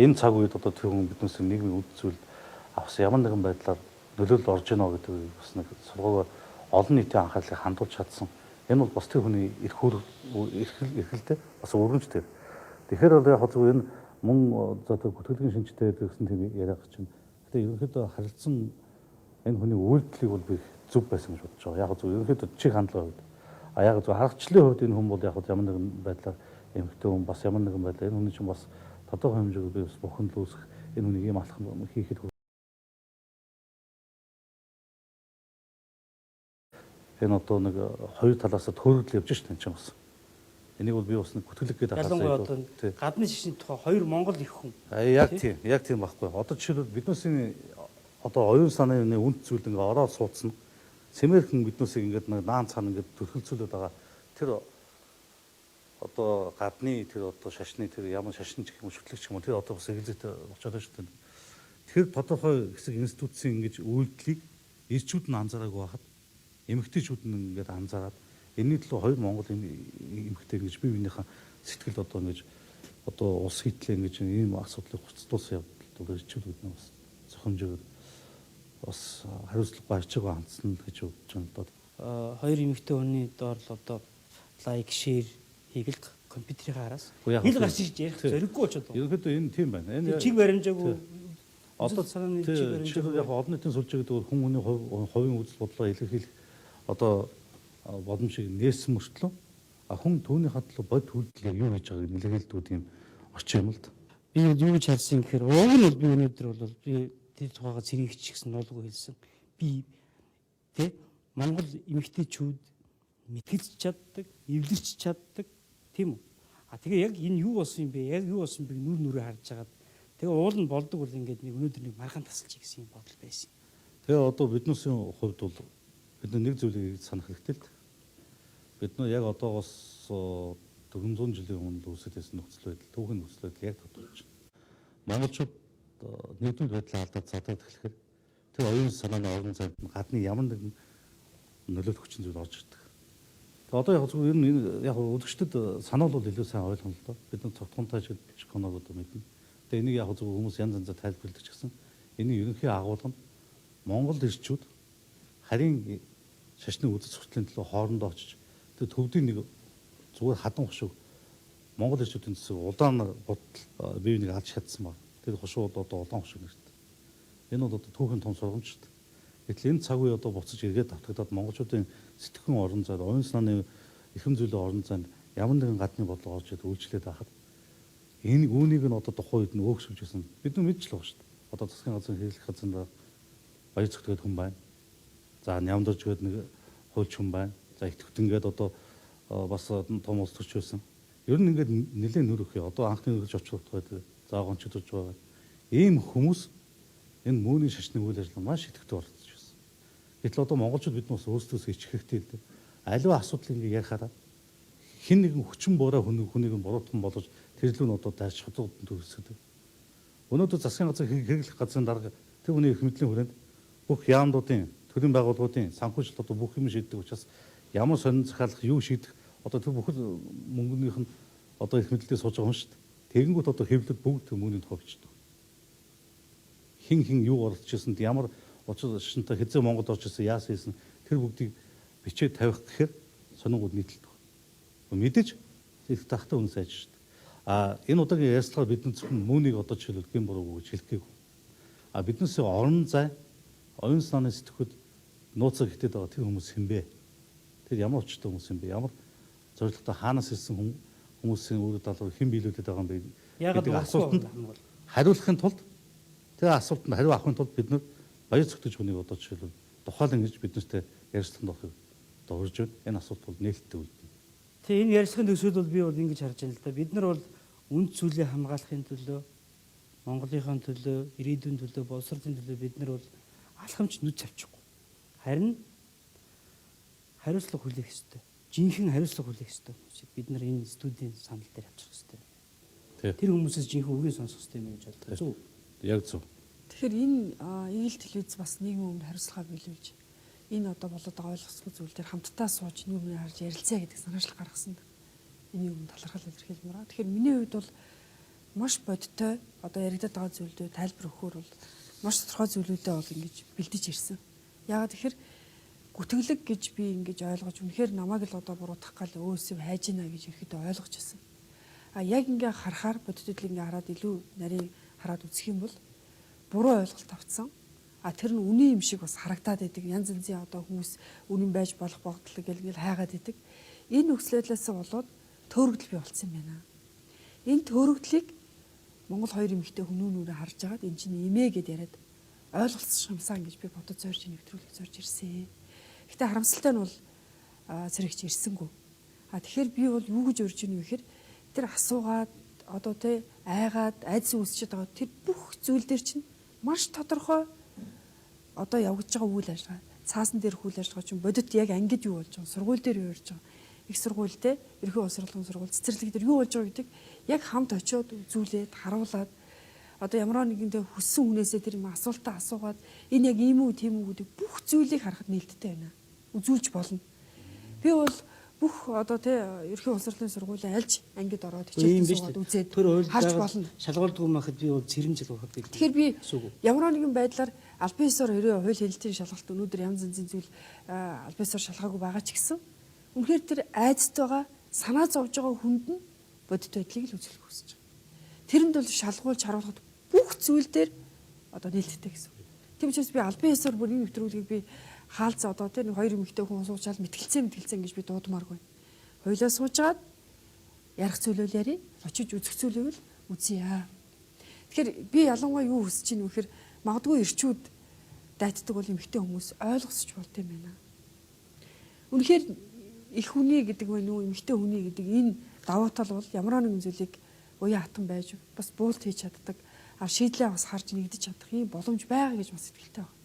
Энэ цаг үед одоо тэр хүн биднээс нийгмийн үнд зүйл авсан ямар нэгэн байдлаар нөлөөлөл орж ийнэ гэдэг бас нэг сургуугаар олон нийтийн анхаарлыг хандуулж чадсан. Энэ бол бас тэр хүний эрхэлтэй бас өргөнж тэр. Тэгэхээр бол яг зөв энэ мөн одоо бүтгэлийн шинжтэй гэсэн тийм яриаг чинь. Гэтэ ерөнхийдөө харилцсан энэ хүний үйлдэлийг бол би зөв байсан гэж бодож байгаа. Яг зөв ерөнхийдөө чих хандлагын хувьд. Яг зөв харгачлалын хувьд энэ хүн бол яг ямар нэгэн байдлаар эмэгтэй хүн бас ямар нэгэн байдлаар энэ хүний чинь бас тодорхой хэмжээгээр би бас бухимдал үүсэх энэ хүнийг ийм алхам хийхэд энэ одоо нэг хоёр талаас төрөлд явж шít энэ чинь бас. Энийг бол би бас нэг бүтгэл гээд ялангуяа одоо гадны шишний тухай хоёр Монгол их хүн. Яг тийм байхгүй. Одоо жишээлбэл биднээс одоо оюун санааны үнд зүйл ингээ ороод суудсан. Сэмэрхэн биднээс ингээд нэг наан цаана ингээд төрхөлцүүлээд байгаа. Тэр одоо гадны тэр одоо шашны тэр ямар шашин ч юм уу шүтлэгч юм уу тэр одоо бас эгэлзээтэй болчиход байна шүү дээ. Тэр тодорхой хэсэг институцийн ингэж үйлдэлийг ирчүүд нь анзаараагүй байхад эмэгтэйчүүд нь ингээд анзаараад энэний төлөө хоёр монгол эмэгтэй ингэж бие биенийхээ сэтгэл одоо ингэж одоо улс хитлээ ингэж ийм асуудлыг хуцдуулсан явдал ирчүүд нь бас зохимжоор бас хариуцлага барьж байгаа хандсан гэж бодож байна. Хоёр эмэгтэй хүний доор л одоо лайк, шеэр хийгээл компьютерийн араас хэл гарч ирж ярих зориггүй болчиход байна. Ерөнхийдөө энэ тийм байна. Энэ чиг баримжаагүй одоо санааны чиг баримжаагүй яг олон нийтийн сүлжээ гэдэг хүн хүний хувийн үзэл бодлоо илэрхийлэх одоо боломжийг нээсэн мөртлөө хүн түүний хадлаа бод үйлдэл юу хийж байгааг нэлээд дүүд юм орчин юм л да. Би би юу гэж харсан гэхээр уг нь бол би өнөөдөр бол би тэр тухайга цэрэг хичгсэн noloгүй хэлсэн. Би тэ Монгол эмэгтэйчүүд мэтгэж чаддаг, эвлэрч чаддаг тийм үү? Тэгээ яг энэ юу болсон юм бэ? Яг юу болсон бэ? Нүр нүрээ харж агаад тэгээ уул нь болдог бол ингээд нэг өнөөдөр нэг маргаан тасалчих гэсэн юм бодол байсан. Тэгээ одоо биднээс хувьд бол бид нэг зүйлийг санах хэрэгтэй л дээ. Бид нөө яг одоогоос 400 жилийн өмнө үүсэж байсан нөхцөл байдал, түүхэн нөхцөл байдал яг тодорхойлж байна. Монголчууд нэгдүгээр байдлаа алдаад задаад эхлэхээр тэр оюун санааны орон зайд гадны ямар нэгэн нөлөөлөх хүчин зүйл орж ирдэг. Тэгээ одоо яг зөв энэ яг үзэгчдэд санаал бол илүү сайн ойлгоно л доо. Бид нар цогтгонтой жиж коног одоо мэднэ. Тэгээ энийг яг зөв хүмүүс янз янзаар тайлбарладаг ч гэсэн энэ ерөнхий агуулга нь Монгол ирчүүд харин шашны үзэл сурталын төлөө хоорондоо очиж тэр төвдийн нэг зүгээр хадан хушиг Монгол ирчүүдийн зүсэг удаан бодол бие биенийг алж чадсан баг. Тэр хушууд одоо улаан хушиг нэрт. Энэ бол одоо түүхэн том сургамж шүү дээ. Гэтэл энэ цаг үе одоо буцаж эргээд давтагдаад монголчуудын сэтгэхүйн орон зайд, оюун санааны эрхэм зүйлийн орон зайд ямар нэгэн гадны бодлого орж ирээд үйлчлээд байхад энэ үүнийг нь одоо тухайн үед нь өөгсөж гэсэн бид нар мэдж л байгаа шүү дээ. Одоо засгийн газрын хэрэглэх газранд баяр зөвтгөөд хүн байна. За нямдорж гээд нэг хуульч хүн байна. За итгэвтэнгээд одоо бас том улс төрч байсан. Ер нь ингээд нэлээд нөр өгье. Одоо анхны нөрж очих утгаад за гончдож байгаа. Ийм хүмүүс энэ мөөний шашны үйл ажиллагаа маш идэвхтэй оролцож байсан. Гэтэл одоо монголчууд биднээс өөрсдөөсөө ичих хэрэгтэй л дээ. Аливаа асуудал ингээ ярихаараа хин нэгэн хүчин буруу хүнийг нь буруутган болгож тэрлүү нь одоо дайрч хотод төрөлсөдөг. Өнөөдөр засгийн газрын хэрэглэх газрын дарга тэр хүний их мэдлийн хүрээнд бүх яамдуудын төрийн байгууллагуудын санхүүжилт одоо бүх юм шийддэг учраас ямар сонин захиалах юу шийдэх одоо тэр бүхэл мөнгөнийх нь одоо их мэдлэлээр сууж байгаа юм шүү дээ. Тэгэнгүүт одоо хэвлэл бүгд тэр мөнгөний тохиолчдог. Хин юу оролцож ирсэнд ямар очир шинтэй хэзээ Монголд орж ирсэн яасан хийсэн тэр бүгдийг бичээд тавих гэхээр сонингууд нийтэлдэг. Мэдээж их тахтай үнс айж шүү дээ. Энэ удаагийн ярьцлагаар бидний зөвхөн мөнийг одоо жишээлбэл гэм бурууг гэж хэлэхгүй. Биднээс орон зай, оюун санааны сэтгхүүд нууцаар хитээд байгаа тэр хүмүүс хэм бэ? Тэр ямар очтой хүмүүс юм бэ? Ямар зорилготой хаанаас ирсэн хүмүүсийн үр далуу хэн биелүүлээд байгаа юм бэ? Яг асуултанд хариулахын тулд тэр асуултанд хариу авахын тулд бид нар баяр зөвтөж хүнийг одоо жишээлбэл тухайлан гэж биднэртэй ярьцлаганд орохыг дурж байна. Энэ асуулт бол нээлттэй үүднэ. Тэгээ энэ ярьцлагын төсөөл бол би бол ингэж харж байна л да. Бид нар бол үнд цүлээ хамгаалахын төлөө, Монголынхаа төлөө, ирээдүйн төлөө, боловсролын төлөө бид нар бол алхамч нүд авчихгүй. Харин хариуцлага хүлээх ёстой. Жинхэнэ хариуцлага хүлээх ёстой. Бид нар энэ студийн санал дээр авчих ёстой. Тэр хүмүүсээс жинхэнэ үгийг сонсох ёстой юм гэж боддог. Зөв. Яг зөв. Тэгэхээр энэ эгэл телевиз бас нийгмийн өмнө хариуцлага биелүүлж энэ одоо болоод байгаа ойлгосгүй зүйл дээр хамтдаа сууж нийгмийн харж ярилцаа гэдэг санаачлал гаргасан. Энийг өмнө талархал илэрхийлмээр. Тэгэхээр миний хувьд бол маш бодиттой одоо яригдаад байгаа зүйлдээ тайлбар өгөхөөр бол маш тодорхой зүйлүүдээ бол ингэж бэлдэж ирсэн. Яагаад тэгэхээр гүтгэлэг гэж би ингэж ойлгож үнэхээр намайг л одоо буруутгах гал өөсөв хайж гинэ гэж ихэд ойлгож ирсэн. Яг ингээ харахаар бодиттой ингээ хараад илүү нарийн хараад үзэх юм бол буруу ойлголт авцсан. Тэр нь үний юм шиг бас харагдаад байдаг. Янз янзын одоо хүмүүс үнэн байж болох богдлог гэл хайгаад байдаг. Энэ нөхцлөөс болоод төөрөгдөл бий болсон юм байна. Энэ төөрөгдлийг Монгол хоёр эмэгтэй хүмүүнүүрээ харж агаад эн чинь имээ гэд яриад ойлголцох юмсан гэж би бодож зорж нэвтрүүлэг зорж ирсэн. Гэтэ харамсалтай нь бол зэрэгч ирсэнгүй. Тэгэхээр би бол юу гэж урьж ийнэ вэ гэхээр тэр асуугаад одоо тэ айгаад айдас үүсчихэд байгаа тэр бүх зүйл дээр чинь маш тодорхой одоо явагдаж байгаа үйл ажиллагаа цаасан дээр үйл ажиллагаа чинь бодит яг ангид юу болж байгаа сургууль дээр юу болж байгаа их сургууль те ерхий боловсролын сургууль цэцэрлэг дээр юу болж байгаа гэдэг яг хамт очиод үзүүлээд харуулад одоо ямар нэгэнтэй хүссэн хүнээсээ тэр юм асуултаа асуугаад энэ яг ийм үү тийм үү гэдэг бүх зүйлийг харахад нээлттэй байна. Үзүүлж болно. Би бол бүх одоо тий ерхий боловсролын сургуулийн альж ангид ороод хичээлд суугаад үзээд харж болно. Шалгуулдаг юм ахад би бол цэрэмжил ухаад байдаг. Тэгэхээр би ямар нэгэн байдлаар албан ёсоор хөрөө хууль хэлэлтийн шалгалт өнөөдөр янз янзын зүйл албан ёсоор шалгаагүй байгаа ч гэсэн үнэхээр тэр айдст байгаа санаа зовж байгаа хүнд нь бодит байдлыг л үзүүлэх хүсэж байгаа. Тэрэнд бол шалгуулж харуулхад бүх зүйл дээр одоо нээлттэй гэсэн. Тийм учраас би албан ёсоор бүр энэ нэвтрүүлгийг би хаалц одоо тэр хоёр эмэгтэй хүн суучаал мэтгэлцээ гэж би дуудмааргүй. Хойлоо суужгаад ярих зүйлүүл яри, очиж үзэх зүйлүүл үзье. Тэгэхээр би ялангуяа юу хүсэж байна вэ гэхээр магадгүй ирчүүд дайтдаг бол эмэгтэй хүмүүс ойлгосч болт юм байна. Үнэхээр их хүний гэдэг байна уу, эмэгтэй хүний гэдэг энэ давуу тал бол ямар нэгэн зүйлийг уян хатан байж бас буулт хийж чаддаг, шийдлээ бас харж нэгдэж чадах юм боломж байгаа гэж бас итгэлтэй байна.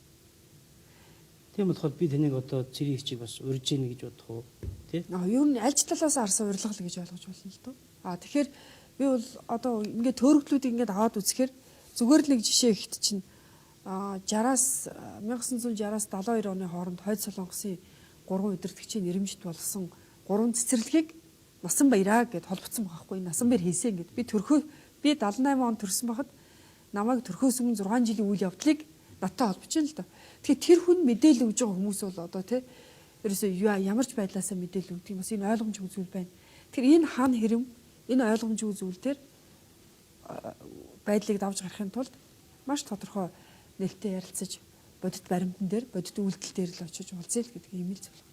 Тийм болохоор би тэнийг одоо цэрийн хичээг бас урьж ийн гэж бодох уу тий? Ер нь аль ч талаас арсан урилгал гэж ойлгож болно л доо. Тэгэхээр би бол одоо ингээд төөрөглүүдийг ингээд аваад үзэхээр зүгээр л нэг жишээ ихт чинь 1960-аас 72 оны хооронд Хойд Солонгосын 3 удирдагчийн нэрэмжит болсон 3 цэцэрлэгийг Насан баяраа гэд холбоцсон байгаа хгүй. Насан баяр хийсэн гэд би 78 онд төрсэн байхад намайг төрхөөс өмнө 6 жилийн үйл явдлыг надтай холбож байна л да. Тэгэхээр тэр хүн мэдээлэл өгж байгаа хүмүүс бол одоо тий ерөөсөө ямар ч байдлаасаа мэдээлэл өгдөг юм бас энэ ойлгомжгүй зүйл байна. Тэгэхээр энэ хаана хэрэв энэ ойлгомжгүй зүйл дээр байдлыг давж гарахын тулд маш тодорхой нээлттэй ярилцаж бодит баримтан дээр бодит үйлдэл дээр л очиж уулзъя л гэдэг ийм л зүйл.